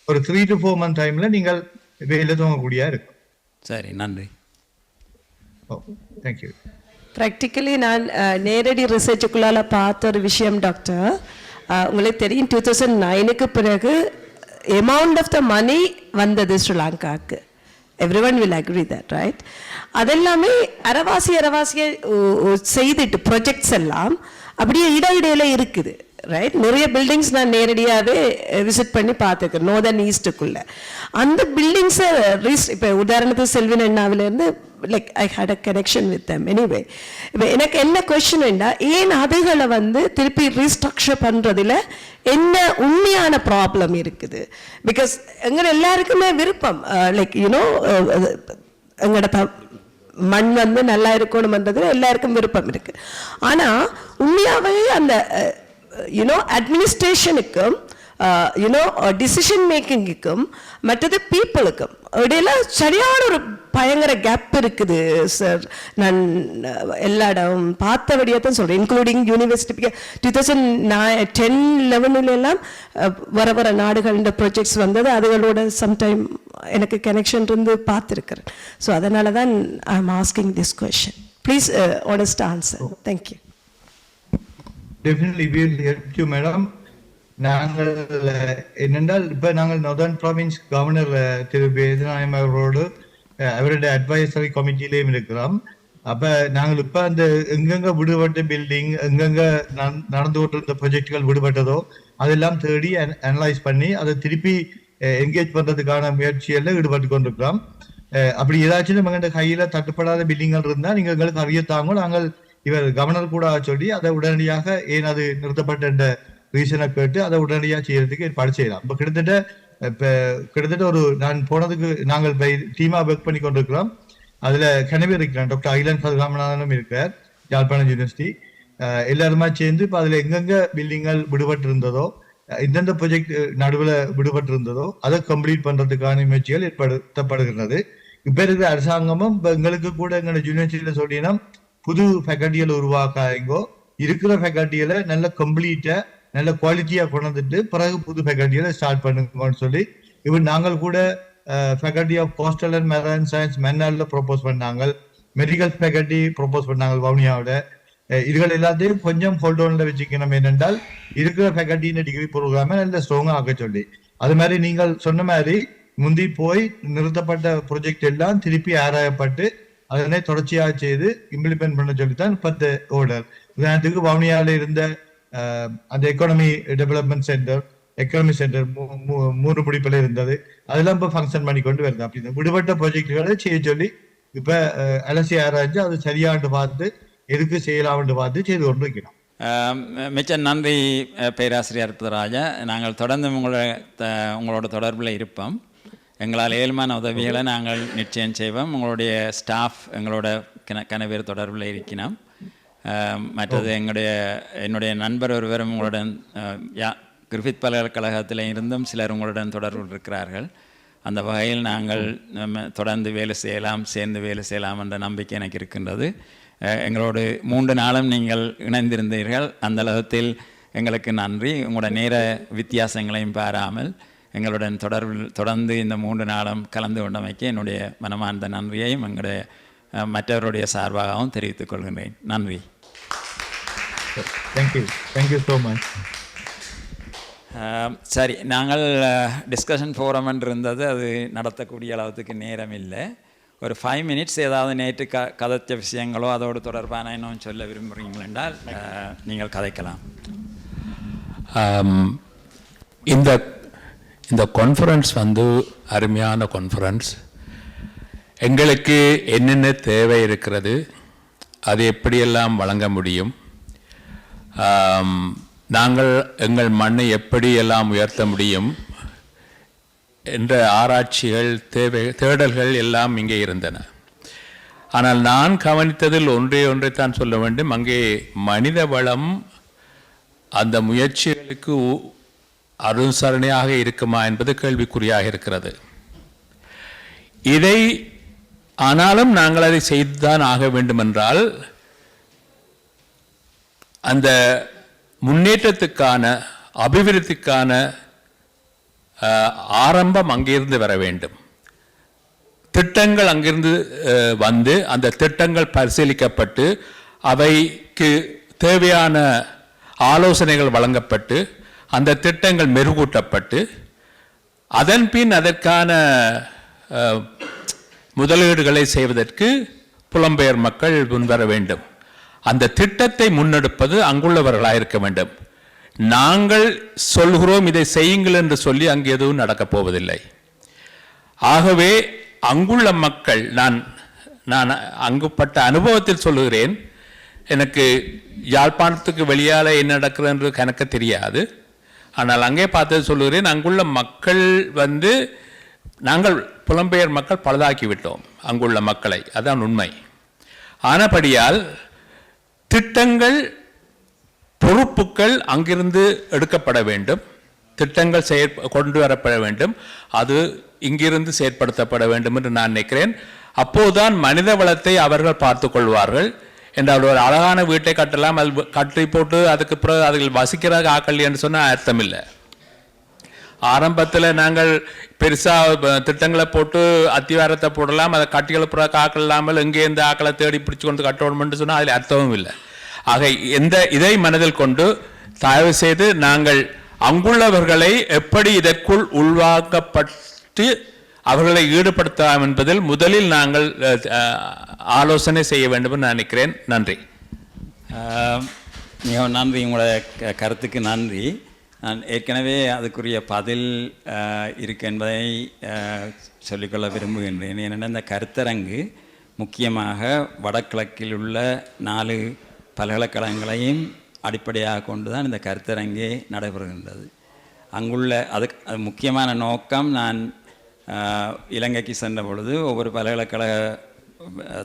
ஒரு 3 to 4 month டைம்ல நீங்கள் வேலை துவங்கக்கூடியா இருக்கும். சரி, நன்றி. தேங்க்யூ. ப்ராக்டிக்கலி நான் நேரடி ரிசர்ச்சுக்குள்ளால பார்த்த ஒரு விஷயம் டாக்டர், உங்களுக்கு தெரியும் 2009க்கு பிறகு amount of the money வந்தது ஸ்ரீலங்காவுக்கு. everyone will agree that, right? அதெல்லாமே அரவாசியை செய்துட்டு ப்ரொஜெக்ட்ஸ் எல்லாம் அப்படியே இடையிடையில இருக்குது, ரைட்? நிறைய பில்டிங்ஸ் நான் நேரடியாகவே விசிட் பண்ணி பார்த்துருக்கேன் நோர்தர்ன் ஈஸ்ட்டுக்குள்ள. அந்த பில்டிங்ஸை இப்போ உதாரணத்துக்கு செல்வின் அண்ணாவிலேருந்து like I had a connection with them. Anyway இப்போ எனக்கு என்ன கொஸ்டின்டா, ஏன் அதுகளை திருப்பி ரீஸ்ட்ரக்சர் பண்ணுறதுல என்ன உண்மையான ப்ராப்ளம் இருக்குது? பிகாஸ் எங்க எல்லாருக்குமே விருப்பம் லைக் யூனோ எங்களோட மண் நல்லா இருக்கணும்ன்றதுல எல்லாருக்கும் விருப்பம் இருக்கு. ஆனா உண்மையாவே அந்த அட்மினிஸ்ட்ரேஷனுக்கும் டிசிஷன் மேக்கிங்குக்கும் மற்றது பீப்புளுக்கும் இடையில சரியான ஒரு பயங்கர கேப் இருக்குது சார். நான் எல்லா இடம் பார்த்தபடியாக தான் சொல்கிறேன், இன்க்ளூடிங் யூனிவர்சிட்டி 2010-11 எல்லாம் வர நாடுகள் இந்த ப்ராஜெக்ட்ஸ் வந்தது, அதுகளோட சம்டைம் எனக்கு கனெக்ஷன் இருந்து பார்த்துருக்கிறேன். ஸோ அதனால தான் I am asking this question. Please honest answer. Thank you. Definitely we will help you, madam. நாங்கள் என்னென்றால் இப்போ நாங்கள் நார்தர்ன் ப்ராவின்ஸ் கவர்னர் திரு வேதநாயகம் அவரோடு அவருடைய அட்வைசரி கமிட்டியிலையும் இருக்கிறோம். அப்போ நாங்கள் இப்போ அந்த எங்கெங்க விடுபட்ட பில்டிங் எங்கெங்க நடந்து கொண்டிருந்த ப்ரொஜெக்டுகள் விடுபட்டதோ அதெல்லாம் தேடி அனலைஸ் பண்ணி அதை திருப்பி என்கேஜ் பண்ணுறதுக்கான முயற்சிகளில் ஈடுபட்டு கொண்டிருக்கிறோம். அப்படி ஏதாச்சும் எங்கள்கிட்ட கையில் தட்டுப்படாத பில்டிங்கள் இருந்தால் நீங்கள் எங்களுக்கு அறியத்தாங்க, நாங்கள் இவர் கவர்னர் கூட சொல்லி அதை உடனடியாக ஏன் அது நிறுத்தப்பட்ட ரீசனை கேட்டு அதை உடனடியாக செய்யறதுக்கு ஏற்பாடு செய்யலாம். இப்போ கிட்டத்தட்ட ஒரு நான் போனதுக்கு நாங்கள் டீமா ஒர்க் பண்ணி கொண்டிருக்கிறோம். அதுல கனவே இருக்கிறான் டாக்டர் அகிலன் ராமநாதனும் இருக்கிறார் யாழ்ப்பாணம் யூனிவர்சிட்டி. எல்லாருமா சேர்ந்து இப்போ அதுல எங்கெங்க பில்டிங்கள் விடுபட்டு இருந்ததோ எந்தெந்த ப்ராஜெக்ட் நடுவில் விடுபட்டு இருந்ததோ அதை கம்ப்ளீட் பண்றதுக்கான முயற்சிகள் ஏற்படுத்தப்படுகிறது. இப்ப இருக்கிற அரசாங்கமும் இப்போ எங்களுக்கு கூட எங்களோட யூனிவர்சிட்டியில சொல்லினா புது ஃபேக்கல்ட்டிகளை உருவாக்காங்கோ, இருக்கிற ஃபேக்கல்ட்டிகளை நல்ல கம்ப்ளீட்டா நல்ல குவாலிட்டியா கொண்டு வந்துட்டு பிறகு புது ஃபேக்கல்ட்டிகளை ஸ்டார்ட் பண்ணுங்கன்னு சொல்லி இவன் நாங்கள் கூட faculty of postal and marine science மென்னால ப்ரொபோஸ் பண்ணாங்க, மெடிக்கல் ஃபேக்கல்ட்டி ப்ரொபோஸ் பண்ணாங்க வவுனியாவோட. இதுகள் எல்லாத்தையும் கொஞ்சம் ஹோல்டவுன்ல வச்சுக்கணும். ஏனென்றால் இருக்கிற ஃபேக்கல்ட்டியின் டிகிரி ப்ரோக்ராமை நல்ல ஸ்ட்ராங்கா ஆக்க சொல்லி அது மாதிரி நீங்கள் சொன்ன மாதிரி முந்தி போய் நிறுத்தப்பட்ட ப்ரொஜெக்ட் எல்லாம் திருப்பி ஆராயப்பட்டு அதனை தொடர்ச்சியாக செய்து இம்ப்ளிமெண்ட் பண்ண சொல்லித்தான் 10 ஆர்டர். உதாரணத்துக்கு வவுனியாவில் இருந்த அந்த economy development centre economy centre 3 முடிப்பில் இருந்தது, அதெல்லாம் இப்போ ஃபங்க்ஷன் பண்ணி கொண்டு வருது. அப்படி விடுபட்ட ப்ராஜெக்டுகளை செய்ய சொல்லி இப்போ அலசி ஆராய்ஞ்சு அது சரியாண்டு பார்த்து எதுக்கு செய்யலாம்னு பார்த்து செய்து கொண்டு வைக்கிறோம். மிச்ச நன்றி பேராசிரியர் அற்புதராஜா. நாங்கள் தொடர்ந்து உங்களோட தொடர்பில் இருப்போம். எங்களால் ஏழ்மான உதவிகளை நாங்கள் நிச்சயம் செய்வோம். உங்களுடைய ஸ்டாஃப் எங்களோட கனவேறு தொடர்பில் இருக்கணும். மற்றது என்னுடைய நண்பர் ஒருவரும் உங்களுடன் கிரிஃபித் பல்கலைக்கழகத்தில் இருந்தும் சிலர் உங்களுடன் தொடர்பில் இருக்கிறார்கள். அந்த வகையில் நாங்கள் தொடர்ந்து வேலை செய்யலாம், சேர்ந்து வேலை செய்யலாம் என்ற நம்பிக்கை எனக்கு இருக்கின்றது. எங்களோடு 3 நாளும் நீங்கள் இணைந்திருந்தீர்கள். அந்த அளவில் எங்களுக்கு நன்றி. உங்களோட நேர வித்தியாசங்களையும் பாராமல் எங்களுடன் தொடர்ந்து இந்த 3 நாளும் கலந்து கொண்டமைக்கு என்னுடைய மனமார்ந்த நன்றியையும் எங்களுடைய மற்றவருடைய சார்பாகவும் தெரிவித்துக் கொள்கின்றேன். நன்றி. Thank you so much. சரி, நாங்கள் டிஸ்கஷன் ஃபோரம் இருந்தது, அது நடத்தக்கூடிய அளவுக்கு நேரம் இல்லை. ஒரு 5 minutes ஏதாவது நேற்று கதைச்ச விஷயங்களோ அதோடு தொடர்பான இன்னும் சொல்ல விரும்புகிறீங்கள் என்றால் நீங்கள் கதைக்கலாம். இந்த கான்ஃபரன்ஸ் அருமையான கான்ஃபரன்ஸ். எங்களுக்கு என்னென்ன தேவை இருக்கிறது, அது எப்படியெல்லாம் வழங்க முடியும், நாங்கள் எங்கள் மண்ணை எப்படியெல்லாம் உயர்த்த முடியும் என்ற ஆராய்ச்சிகள் தேடல்கள் எல்லாம் இங்கே இருந்தன. ஆனால் நான் கவனித்ததில் ஒன்றைத்தான் சொல்ல வேண்டும். அங்கே மனித வளம் அந்த முயற்சிகளுக்கு அனுசரணையாக இருக்குமா என்பது கேள்விக்குறியாக இருக்கிறது. ஆனாலும் நாங்கள் அதை செய்துதான் ஆக வேண்டுமென்றால் அந்த முன்னேற்றத்துக்கான அபிவிருத்திக்கான ஆரம்பம் அங்கிருந்து வர வேண்டும். திட்டங்கள் அங்கிருந்து வந்து அந்த திட்டங்கள் பரிசீலிக்கப்பட்டு அவைக்கு தேவையான ஆலோசனைகள் வழங்கப்பட்டு அந்த திட்டங்கள் மெருகூட்டப்பட்டு அதன் பின் அதற்கான முதலீடுகளை செய்வதற்கு புலம்பெயர் மக்கள் முன்வர வேண்டும். அந்த திட்டத்தை முன்னெடுப்பது அங்குள்ளவர்களாக இருக்க வேண்டும். நாங்கள் சொல்கிறோம் இதை செய்யுங்கள் என்று சொல்லி அங்கு எதுவும் நடக்கப் போவதில்லை. ஆகவே அங்குள்ள மக்கள், நான் அங்குப்பட்ட அனுபவத்தில் சொல்லுகிறேன். எனக்கு யாழ்ப்பாணத்துக்கு வெளியால் என்ன நடக்கிறது என்று கணக்கு தெரியாது. ஆனால் அங்கே பார்த்தது சொல்லுகிறேன். அங்குள்ள மக்கள் நாங்கள் புலம்பெயர் மக்கள் பழுதாக்கி விட்டோம் அங்குள்ள மக்களை, அதான் உண்மை. ஆனபடியால் திட்டங்கள் பொறுப்புகள் அங்கிருந்து எடுக்கப்பட வேண்டும், திட்டங்கள் கொண்டு வரப்பட வேண்டும், அது இங்கிருந்து செயற்படுத்தப்பட வேண்டும் என்று நான் நினைக்கிறேன். அப்போதுதான் மனித வளத்தை அவர்கள் பார்த்து கொள்வார்கள். என்றால் ஒரு அழகான வீட்டை கட்டலாம், அது கட்டி போட்டு அதுக்கு பிறகு அதில் வசிக்கிறாங்க ஆக்கள் என்று சொன்னால் அர்த்தம் இல்லை. ஆரம்பத்தில் நாங்கள் பெருசாக திட்டங்களை போட்டு அத்திவாரத்தை போடலாம், அதை கட்டிகளை பிறகு ஆக்கள் இல்லாமல் எங்கேருந்து ஆக்களை தேடி பிடிச்சி கொண்டு கட்டணும்னு சொன்னால் அதில் அர்த்தமும் இல்லை. ஆக இதை மனதில் கொண்டு தயவு செய்து நாங்கள் அங்குள்ளவர்களை எப்படி இதற்குள் உள்வாக்கப்பட்டு அவர்களை ஈடுபடுத்தலாம் என்பதில் முதலில் நாங்கள் ஆலோசனை செய்ய வேண்டும் என்று நினைக்கிறேன். நன்றி. மிகவும் நன்றி, உங்களோட கருத்துக்கு நன்றி. நான் ஏற்கனவே அதுக்குரிய பதில் இருக்கு என்பதை சொல்லிக்கொள்ள விரும்புகின்றேன். ஏனென்றால் இந்த கருத்தரங்கு முக்கியமாக வடகிழக்கில் உள்ள 4 பல்கலைக்கழகங்களையும் அடிப்படையாக கொண்டு தான் இந்த கருத்தரங்கே நடைபெறுகின்றது. அங்குள்ள அது முக்கியமான நோக்கம், நான் இலங்கைக்கு சென்ற பொழுது ஒவ்வொரு பல்கலைக்கழக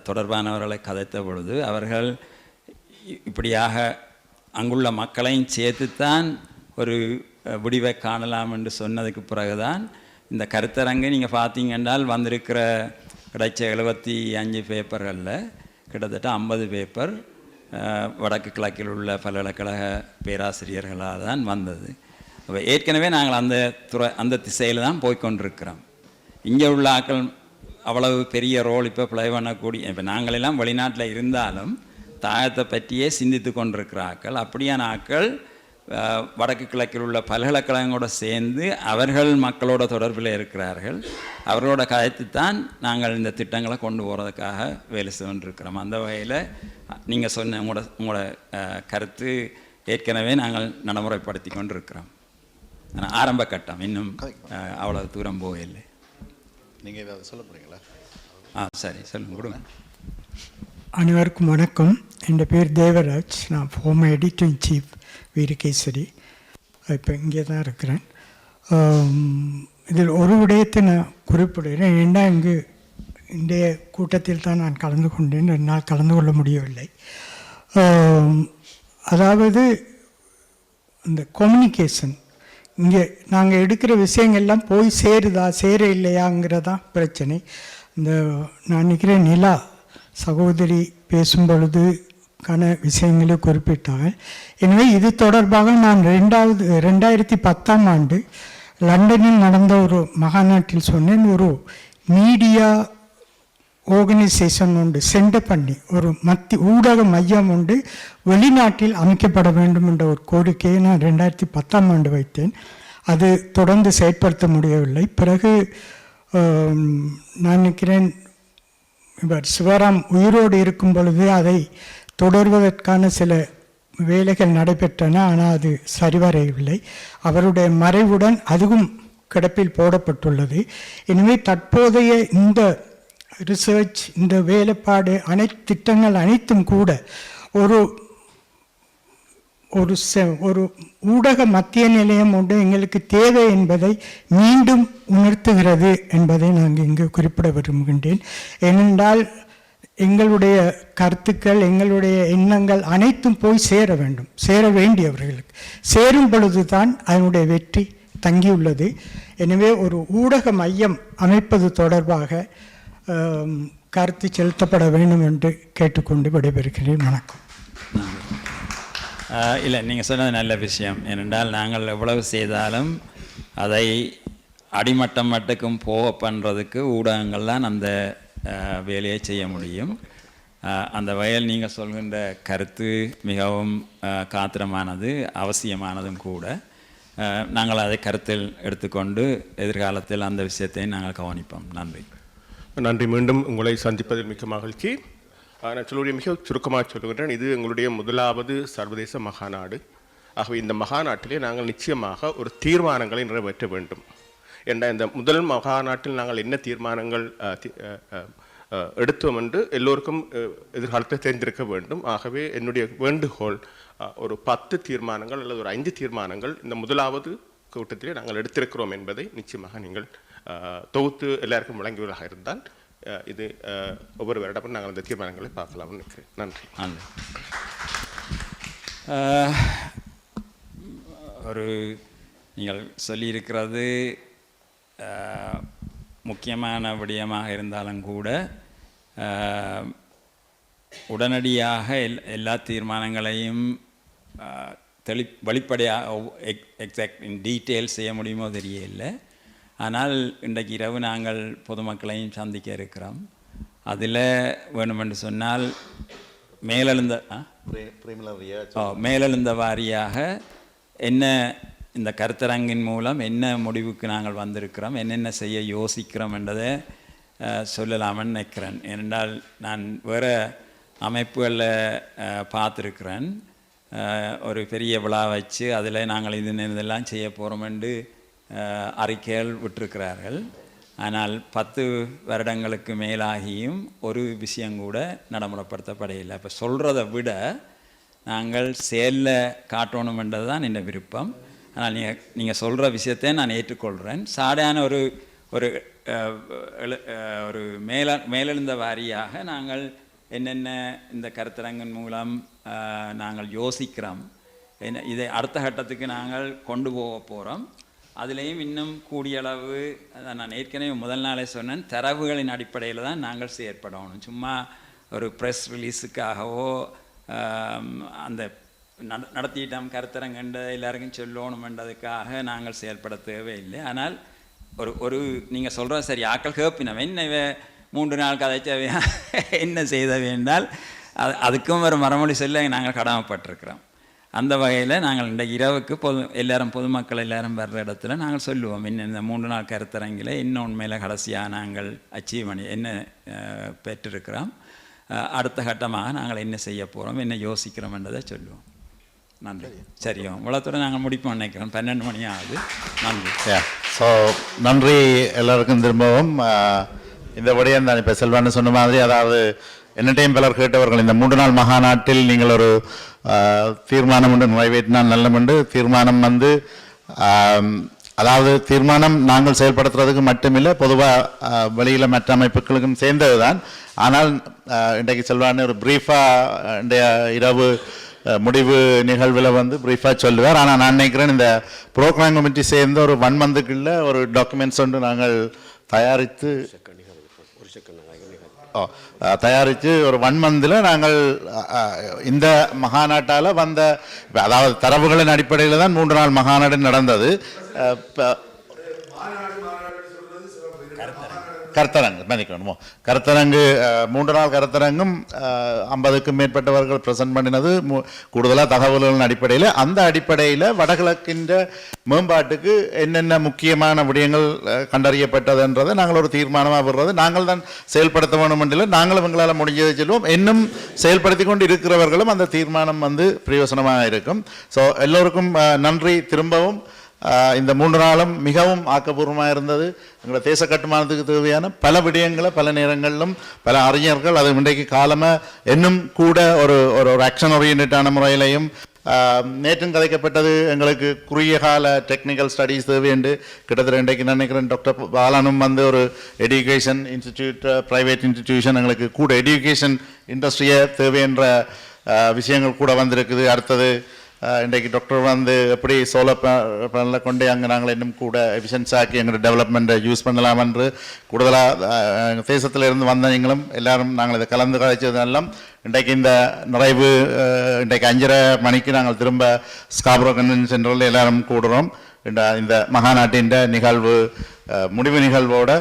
தொடர்பானவர்களை கதைத்த பொழுது அவர்கள் இப்படியாக அங்குள்ள மக்களையும் சேர்த்துத்தான் ஒரு விடிவை காணலாம் என்று சொன்னதுக்கு பிறகுதான் இந்த கருத்தரங்கு நீங்கள் பார்த்தீங்கன்னால் வந்திருக்கிற கிடைச்ச 75 பேப்பர்களில் கிட்டத்தட்ட 50 பேப்பர் வடக்கு கிழக்கில் உள்ள பல்கலைக்கழக பேராசிரியர்களாக தான் வந்தது. அப்போ ஏற்கனவே நாங்கள் அந்த திசையில் தான் போய்கொண்டிருக்கிறோம். இங்கே உள்ள ஆக்கள் அவ்வளவு பெரிய ரோல் இப்போ ப்ளே பண்ணக்கூடிய, இப்போ நாங்களெல்லாம் வெளிநாட்டில் இருந்தாலும் தாயத்தை பற்றியே சிந்தித்து கொண்டிருக்கிற ஆக்கள், அப்படியான ஆக்கள் வடக்கு கிழக்கில் உள்ள பல்கலைக்கழகங்களோடு சேர்ந்து அவர்கள் மக்களோட தொடர்பில் இருக்கிறார்கள். அவர்களோட கதைத்துத்தான் நாங்கள் இந்த திட்டங்களை கொண்டு போகிறதுக்காக வேலை செய்துருக்கிறோம். அந்த வகையில் நீங்கள் சொன்ன உங்களோட கருத்து ஏற்கனவே நாங்கள் நடைமுறைப்படுத்தி கொண்டிருக்கிறோம். ஆனால் ஆரம்ப கட்டம் இன்னும் அவ்வளோ தூரம் போகவில்லை. நீங்கள் ஏதாவது சொல்ல போகிறீங்களா? சரி, சொல்லுங்க, கொடுங்க. அனைவருக்கும் வணக்கம். என் பேர் தேவராஜ். நான் former editor in chief Virakesari. இப்போ இங்கே தான் இருக்கிறேன். இதில் ஒரு விடயத்தை நான் குறிப்பிடுகிறேன். ஏன்னா இங்கு இன்றைய கூட்டத்தில் தான் நான் கலந்து கொண்டேன், என்னால் கலந்து கொள்ள முடியவில்லை. அதாவது இந்த கம்யூனிகேஷன், இங்கே நாங்கள் எடுக்கிற விஷயங்கள்லாம் போய் சேருதா சேர இல்லையாங்கிறதான் பிரச்சனை. இந்த நான் நினைக்கிறேன் நிலா சகோதரி பேசும் பொழுது விஷயங்களை குறிப்பிட்டாங்க. எனவே இது தொடர்பாக நான் 2010ஆம் ஆண்டு லண்டனில் நடந்த ஒரு மகாநாட்டில் சொன்னேன். ஒரு மீடியா ஆர்கனைசேஷன் உண்டு சென்டர் பண்ணி ஒரு ஊடக மையம் உண்டு வெளிநாட்டில் அமைக்கப்பட வேண்டும் என்ற ஒரு கோரிக்கையை நான் 2010ஆம் ஆண்டு வைத்தேன். அது தொடர்ந்து செயற்படுத்த முடியவில்லை. பிறகு நான் நினைக்கிறேன் இவர் சிவராம் உயிரோடு இருக்கும் பொழுது அதை தொடர்வதற்கான சில வேலைகள் நடைபெற்றன. ஆனால் அது சரிவரவில்லை. அவருடைய மறைவுடன் அதுவும் கிடப்பில் போடப்பட்டுள்ளது. எனவே தற்போதைய இந்த ரிசர்ச், இந்த வேலைப்பாடு, திட்டங்கள் அனைத்தும் கூட ஒரு ஒரு ஊடக மத்திய நிலையம் ஒன்று எங்களுக்கு தேவை என்பதை மீண்டும் உணர்த்துகிறது என்பதை நாங்கள் இங்கு குறிப்பிட விரும்புகின்றேன். ஏனென்றால் எங்களுடைய கருத்துக்கள், எங்களுடைய எண்ணங்கள் அனைத்தும் போய் சேர வேண்டும், சேர வேண்டியவர்களுக்கு. சேரும் பொழுது தான் அதனுடைய வெற்றி தங்கியுள்ளது. எனவே ஒரு ஊடக மையம் அமைப்பது தொடர்பாக கருத்து செலுத்தப்பட வேண்டும் என்று கேட்டுக்கொண்டு விடைபெறுகிறேன். வணக்கம். இல்லை, நீங்கள் சொன்னது நல்ல விஷயம். ஏனென்றால் நாங்கள் எவ்வளவு செய்தாலும் அதை அடிமட்டம் மட்டுக்கும் போக பண்ணுறதுக்கு ஊடகங்கள் தான் அந்த வேலையை செய்ய முடியும். அந்த வகையில் நீங்கள் சொல்கின்ற கருத்து மிகவும் காத்திரமானது, அவசியமானதும் கூட. நாங்கள் அதை கருத்தில் எடுத்துக்கொண்டு எதிர்காலத்தில் அந்த விஷயத்தை நாங்கள் கவனிப்போம். நன்றி. நன்றி. மீண்டும் உங்களை சந்திப்பதில் மிக்க மகிழ்ச்சி. நான் சொல்லுடைய மிக சுருக்கமாக சொல்லுகின்றேன். இது எங்களுடைய முதலாவது சர்வதேச மகாநாடு. ஆகவே இந்த மகாநாட்டிலே நாங்கள் நிச்சயமாக ஒரு தீர்மானங்களை நிறைவேற்ற வேண்டும். என்ற இந்த முதல் மகாநாட்டில் நாங்கள் என்ன தீர்மானங்கள் எடுத்தோம் என்று எல்லோருக்கும் எதிர்காலத்தில் தெரிந்திருக்க வேண்டும். ஆகவே என்னுடைய வேண்டுகோள் ஒரு 10 தீர்மானங்கள் அல்லது ஒரு 5 தீர்மானங்கள் இந்த முதலாவது கூட்டத்திலே நாங்கள் எடுத்திருக்கிறோம் என்பதை நிச்சயமாக நீங்கள் தொகுத்து எல்லாருக்கும் வழங்குவதாக இருந்தால் இது ஒவ்வொரு வருடமும் நாங்கள் அந்த தீர்மானங்களை பார்க்கலாம்னு நினைக்கிறேன். நன்றி. ஒரு நீங்கள் சொல்லியிருக்கிறது முக்கியமான விடயமாக இருந்தாலும் கூட உடனடியாக எல்லா தீர்மானங்களையும் வெளிப்படையாக எக்ஸாக்ட் இன் டீட்டெயில் செய்ய முடியுமோ தெரியல. ஆனால் இன்றைக்கு இரவு நாங்கள் பொதுமக்களையும் சந்திக்க இருக்கிறோம். அதில் வேணுமென்று சொன்னால் மேலெழுந்த வாரியாக என்ன இந்த கருத்தரங்கின் மூலம் என்ன முடிவுக்கு நாங்கள் வந்திருக்கிறோம், என்னென்ன செய்ய யோசிக்கிறோம் என்றதை சொல்லலாம்னு நினைக்கிறேன். ஏனென்றால் நான் வேறு அமைப்புகளில் பார்த்துருக்கிறேன். ஒரு பெரிய விழா வச்சு அதில் நாங்கள் இதெல்லாம் செய்ய போகிறோம் என்று அறிக்கைகள் விட்டிருக்கிறார்கள். ஆனால் 10 வருடங்களுக்கு மேலாகியும் ஒரு விஷயங்கூட நடைமுறைப்படுத்தப்படையில்லை. இப்போ சொல்கிறத விட நாங்கள் செயலில் காட்டணுமென்றது தான் என் விருப்பம். ஆனால் நீங்கள் சொல்கிற விஷயத்தை நான் ஏற்றுக்கொள்கிறேன். சாடான ஒரு ஒரு மேலெழுந்த வாரியாக நாங்கள் என்னென்ன இந்த கருத்தரங்கின் மூலம் நாங்கள் யோசிக்கிறோம், இதை அடுத்த கட்டத்துக்கு நாங்கள் கொண்டு போக போகிறோம். அதுலேயும் இன்னும் கூடிய அளவு நான் ஏற்கனவே முதல் நாளே சொன்னேன், தரவுகளின் அடிப்படையில் தான் நாங்கள் செயற்படணும். சும்மா ஒரு ப்ரெஸ் ரிலீஸுக்காகவோ அந்த நடத்திட்டோம் கருத்தரங்கண்ட எல்லாருக்கும் சொல்லணுமென்றதுக்காக நாங்கள் செயல்பட தேவையில்லை. ஆனால் ஒரு நீங்கள் சொல்கிற சரி ஆக்கள் கேப்பினோம் என்ன 3 நாள் கதை தேவையா என்ன செய்த வேண்டால் அதுக்கும் ஒரு மறுமொழி சொல்ல நாங்கள் கடமைப்பட்டிருக்கிறோம். அந்த வகையில் நாங்கள் இந்த இரவுக்கு பொதுமக்கள் எல்லாரும் வர்ற இடத்துல நாங்கள் சொல்லுவோம் இந்த 3 நாள் கருத்தரங்கில் இன்னும் உண்மையில் கடைசியாக நாங்கள் அச்சீவ் பண்ணி என்ன பெற்றிருக்கிறோம், அடுத்த கட்டமாக நாங்கள் என்ன செய்ய போகிறோம், என்ன யோசிக்கிறோம் என்றதை சொல்லுவோம். நன்றி. சரியோ இவ்வளோத்தோடு நாங்கள் முடிப்போம் நினைக்கிறோம். 12 மணி ஆகுது. நன்றி. ஸோ நன்றி எல்லாருக்கும். திரும்பவும் இந்த விடயம் தான் இப்போ செல்வான்னு சொன்ன மாதிரி, அதாவது என்ன டைம் பலர் கேட்டவர்கள் இந்த 3 நாள் மகாநாட்டில் நீங்கள் ஒரு தீர்மானம் ஒன்று நிறைவேற்றினால் நல்லம் என்று தீர்மானம் அதாவது தீர்மானம் நாங்கள் செயல்படுத்துறதுக்கு மட்டுமில்லை, பொதுவாக வெளியில் மற்ற அமைப்புகளுக்கும் சேர்ந்தது தான். ஆனால் இன்றைக்கு செல்வானே ஒரு பிரீஃபாக இன்றைய இரவு முடிவு நிகழ்வில் பிரீஃபாக சொல்லுவார். ஆனால் நான் நினைக்கிறேன் இந்த ப்ரோக்ராம் கமிட்டி சேர்ந்த ஒரு 1 மந்த்துக்குள்ள ஒரு டாக்குமெண்ட்ஸ் ஒன்று நாங்கள் தயாரித்து ஒரு 1 மந்தில் நாங்கள் இந்த மகாநாட்டால் வந்த, அதாவது தரவுகளின் அடிப்படையில் தான் 3 நாள் மகாநாடு நடந்தது. கருத்தரங்கு மன்னிக்கணுமோ கருத்தரங்கு 3 நாள் கருத்தரங்கும் 50க்கும் மேற்பட்டவர்கள் பிரசன்ட் பண்ணினது கூடுதலாக தகவல்களின் அடிப்படையில். அந்த அடிப்படையில் வடகிழக்கின்ற மேம்பாட்டுக்கு என்னென்ன முக்கியமான விடயங்கள் கண்டறியப்பட்டதுன்றதை நாங்கள் ஒரு தீர்மானமாக விடுறது. நாங்கள் தான் செயல்படுத்த வேண்டும் என்றில்லை, நாங்களும் எங்களால் முடிஞ்சதை சொல்லுவோம். இன்னும் செயல்படுத்தி கொண்டு இருக்கிறவர்களும் அந்த தீர்மானம் பிரயோசனமாக இருக்கும். ஸோ எல்லோருக்கும் நன்றி. திரும்பவும் இந்த 3 நாளும் மிகவும் ஆக்கப்பூர்வமாக இருந்தது. எங்களை தேச கட்டுமானத்துக்கு தேவையான பல விடயங்களை பல நேரங்களிலும் பல அறிஞர்கள் அது இன்றைக்கு காலமாக இன்னும் கூட ஒரு ஒரு ஆக்ஷன் ஓரியன்டான முறையிலையும் நேற்றும் கதைக்கப்பட்டது. எங்களுக்கு குறுகிய கால டெக்னிக்கல் ஸ்டடீஸ் தேவை என்று கிட்டத்தட்ட இன்றைக்கு நினைக்கிறேன் டாக்டர் பாலனும் ஒரு எஜுகேஷன் இன்ஸ்டிடியூட் ப்ரைவேட் இன்ஸ்டிடியூஷன் எங்களுக்கு கூட எஜுகேஷன் இண்டஸ்ட்ரியை தேவை என்ற விஷயங்கள் கூட வந்திருக்குது. அடுத்தது இன்றைக்கு டாக்டர் எப்படி சோலார் பேனலில் கொண்டு அங்கே நாங்கள் இன்னும் கூட எஃபிஷியன்ஸாக்கி எங்களோட டெவலப்மெண்ட்டை யூஸ் பண்ணலாம் என்று கூடுதலாக தேசத்தில் இருந்து வந்தவங்களும் எல்லாரும் நாங்கள் இதை கலந்து கழிச்சதெல்லாம் இன்றைக்கு இந்த நிறைவு இன்றைக்கு 5:30 மணிக்கு நாங்கள் திரும்ப ஸ்காப்ரோ கன்வென்ஷன் சென்டரில் எல்லாரும் கூடுறோம். இந்த மகாநாட்டின் நிகழ்வு முடிவு நிகழ்வோடு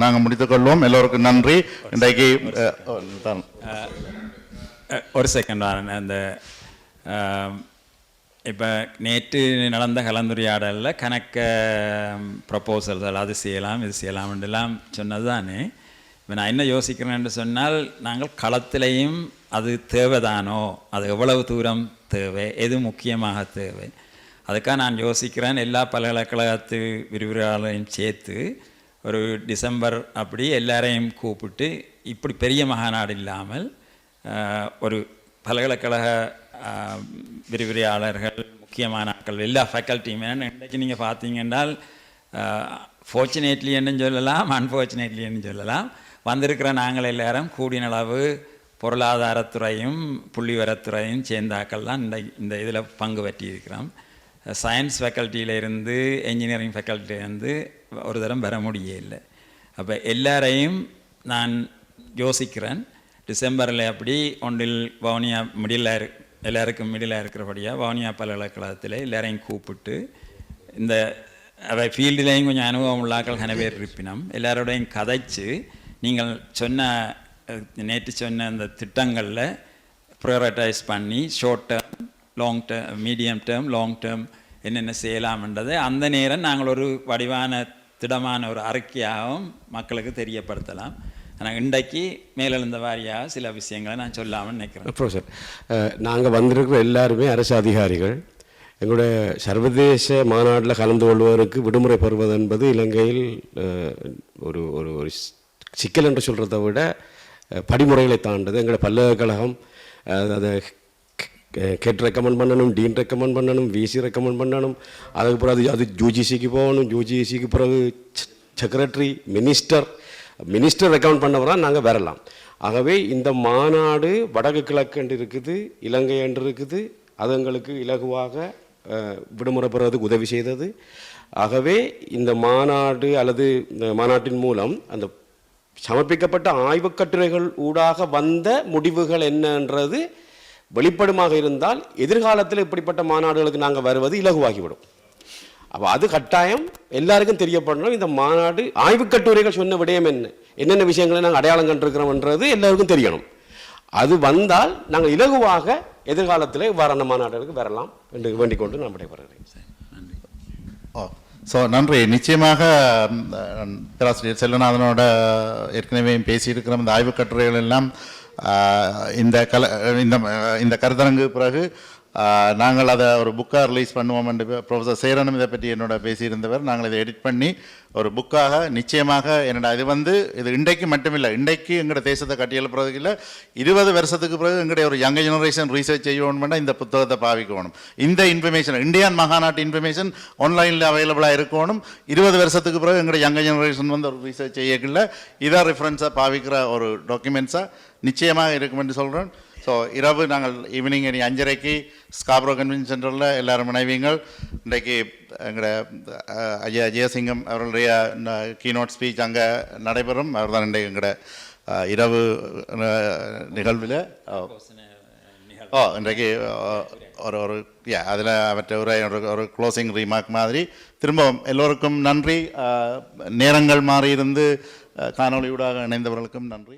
நாங்கள் முடித்துக்கொள்வோம். எல்லோருக்கும் நன்றி. இன்றைக்கு ஒரு செகண்ட் வரேன். அந்த இப்போ நேற்று நடந்த கலந்துரையாடலில் கணக்க ப்ரப்போசல்கள் அது செய்யலாம் இது செய்யலாம்ன்றெல்லாம் சொன்னது தானே. இப்போ நான் என்ன யோசிக்கிறேன்னு சொன்னால், நாங்கள் களத்திலையும் அது தேவைதானோ, அது எவ்வளவு தூரம் தேவை, எது முக்கியமாக தேவை, அதுக்காக நான் யோசிக்கிறேன். எல்லா பல்கலைக்கழகத்து விரிவுரையாளரையும் சேர்த்து ஒரு டிசம்பர் அப்படி எல்லாரையும் கூப்பிட்டு இப்படி பெரிய மகாநாடு இல்லாமல் ஒரு பல்கலைக்கழக விரிவுரையாளர்கள் முக்கியமான ஆட்கள் எல்லா ஃபேக்கல்ட்டியுமே இன்றைக்கு நீங்கள் பார்த்தீங்கன்னால் ஃபார்ச்சுனேட்லி என்று சொல்லலாம், அன்ஃபார்ச்சுனேட்லி என்று சொல்லலாம், வந்திருக்கிற நாங்கள் எல்லாரும் கூடிய அளவு பொருளாதாரத்துறையும் புள்ளிவரத்துறையும் சேர்ந்தாக்கள் தான் இந்த இதில் பங்கு பற்றி இருக்கிறோம். சயின்ஸ் ஃபேக்கல்ட்டியிலேருந்து என்ஜினியரிங் ஃபேக்கல்ட்டியிலேருந்து ஒரு தரம் வர முடியலை. அப்போ எல்லாரையும் நான் யோசிக்கிறேன். டிசம்பரில் அப்படி ஒன்றில் வவுனியா எல்லாருக்கும் மிடிலாக இருக்கிறபடியாக வவுனியா பல்கலைக்கழகத்தில் எல்லாரையும் கூப்பிட்டு இந்த அவை ஃபீல்டுலேயும் கொஞ்சம் அனுபவம் உள்ளாக்கள் கன பேர் இருப்பினோம் எல்லாரோடையும் கதைச்சு நீங்கள் நேற்று சொன்ன அந்த திட்டங்களில் ப்ரையாரிட்டைஸ் பண்ணி short term long term medium term long term என்னென்ன செய்யலாம்ன்றதை அந்த நேரம் நாங்கள் ஒரு வடிவான திடமான ஒரு அறிக்கையாகவும் மக்களுக்கு தெரியப்படுத்தலாம். ஆனால் இன்றைக்கு மேலெழுந்த வாரியாக சில விஷயங்களை நான் சொல்லாமல் நினைக்கிறேன். ப்ரொஃபஸர், நாங்கள் வந்திருக்கிற எல்லாருமே அரசு அதிகாரிகள். எங்களுடைய சர்வதேச மாநாட்டில் கலந்து கொள்வதற்கு விடுமுறை பெறுவது என்பது இலங்கையில் ஒரு ஒரு ஒரு சிக்கல் என்று சொல்கிறத விட படிமுறைகளை தாண்டது. எங்களுடைய பல்கலைக்கழகம் அதை கெட் ரெக்கமெண்ட் பண்ணணும், டீன் ரெக்கமெண்ட் பண்ணணும், விசி ரெக்கமெண்ட் பண்ணணும், அதுக்கு பிறகு அது யூஜிசிக்கு போகணும், யூஜிசிக்கு பிறகு செக்ரட்டரி மினிஸ்டர் ரெக்கமெண்ட் பண்ணவராக நாங்கள் வரலாம். ஆகவே இந்த மாநாடு வடக்கு கிழக்கு என்று இருக்குது, இலங்கை என்று இருக்குது, அது எங்களுக்கு இலகுவாக விடுமுறை பெறுவதற்கு உதவி செய்தது. ஆகவே இந்த மாநாடு அல்லது இந்த மாநாட்டின் மூலம் அந்த சமர்ப்பிக்கப்பட்ட ஆய்வுக் கட்டுரைகள் ஊடாக வந்த முடிவுகள் என்னன்றது வெளிப்படுமாக இருந்தால் எதிர்காலத்தில் இப்படிப்பட்ட மாநாடுகளுக்கு நாங்கள் வருவது இலகுவாகிவிடும். அப்போ அது கட்டாயம் எல்லாருக்கும் தெரியப்படணும். இந்த மாநாடு ஆய்வுக் கட்டுரைகள் சொன்ன விடயம் என்னென்ன விஷயங்களை நாங்கள் அடையாளம் கண்டிருக்கிறோம்ன்றது எல்லாருக்கும் தெரியணும். அது வந்தால் நாங்கள் இலகுவாக எதிர்காலத்தில் இவ்வாறான மாநாடுகளுக்கு வரலாம் என்று வேண்டிக் கொண்டு நான் விடைபெறுகிறேன். நன்றி. நன்றி. நிச்சயமாக பேராசிரியர் செல்வநாதனோட ஏற்கனவே பேசியிருக்கிற இந்த ஆய்வுக் கட்டுரைகள் எல்லாம் இந்த கருத்தரங்கு பிறகு நாங்கள் அதை ஒரு புக்காக ரிலீஸ் பண்ணுவோம் என்று ப்ரொஃபஸர் சேரனும் இதை பற்றி என்னோட பேசியிருந்தவர். நாங்கள் இதை எடிட் பண்ணி ஒரு புக்காக நிச்சயமாக என்னோட இது இன்றைக்கு மட்டுமில்லை, இன்றைக்கு எங்களோட தேசத்தை கட்டியெழுப்புறதுக்கு இல்லை, 20 வருஷத்துக்கு பிறகு எங்களுடைய ஒரு யங் ஜெனரேஷன் ரீசர்ச் செய்யணும்னா இந்த புத்தகத்தை பாவிக்கணும். இந்த இன்ஃபர்மேஷன் இந்தியன் மகாநாட்டு இன்ஃபர்மேஷன் ஆன்லைனில் அவைலபிளாக இருக்கணும். 20 வருஷத்துக்கு பிறகு எங்களுடைய யங் ஜெனரேஷன் ஒரு ரீசர்ச் செய்யக்குள்ள இதாக ரெஃபரன்ஸாக பாவிக்கிற ஒரு டாக்குமெண்ட்ஸாக நிச்சயமாக இருக்கும் என்று சொல்கிறேன். ஸோ இரவு நாங்கள் ஈவினிங் 5:30 ஸ்காப்ரோ கன்வென்ஷன் சென்டரில் எல்லாரும் இணைவீங்கள். இன்றைக்கு எங்களோட ஐயா ஜெயசிங்கம் அவர்களுடைய கீனோட் ஸ்பீச் அங்கே நடைபெறும். அவர் தான் இன்றைக்கு எங்களோட இரவு நிகழ்வில் இன்றைக்கு ஒரு அதில் அவற்றை ஒரு க்ளோசிங் ரீமார்க் மாதிரி திரும்பவும் எல்லோருக்கும் நன்றி. நேரங்கள் மாறி இருந்து காணொலியூடாக இணைந்தவர்களுக்கும் நன்றி.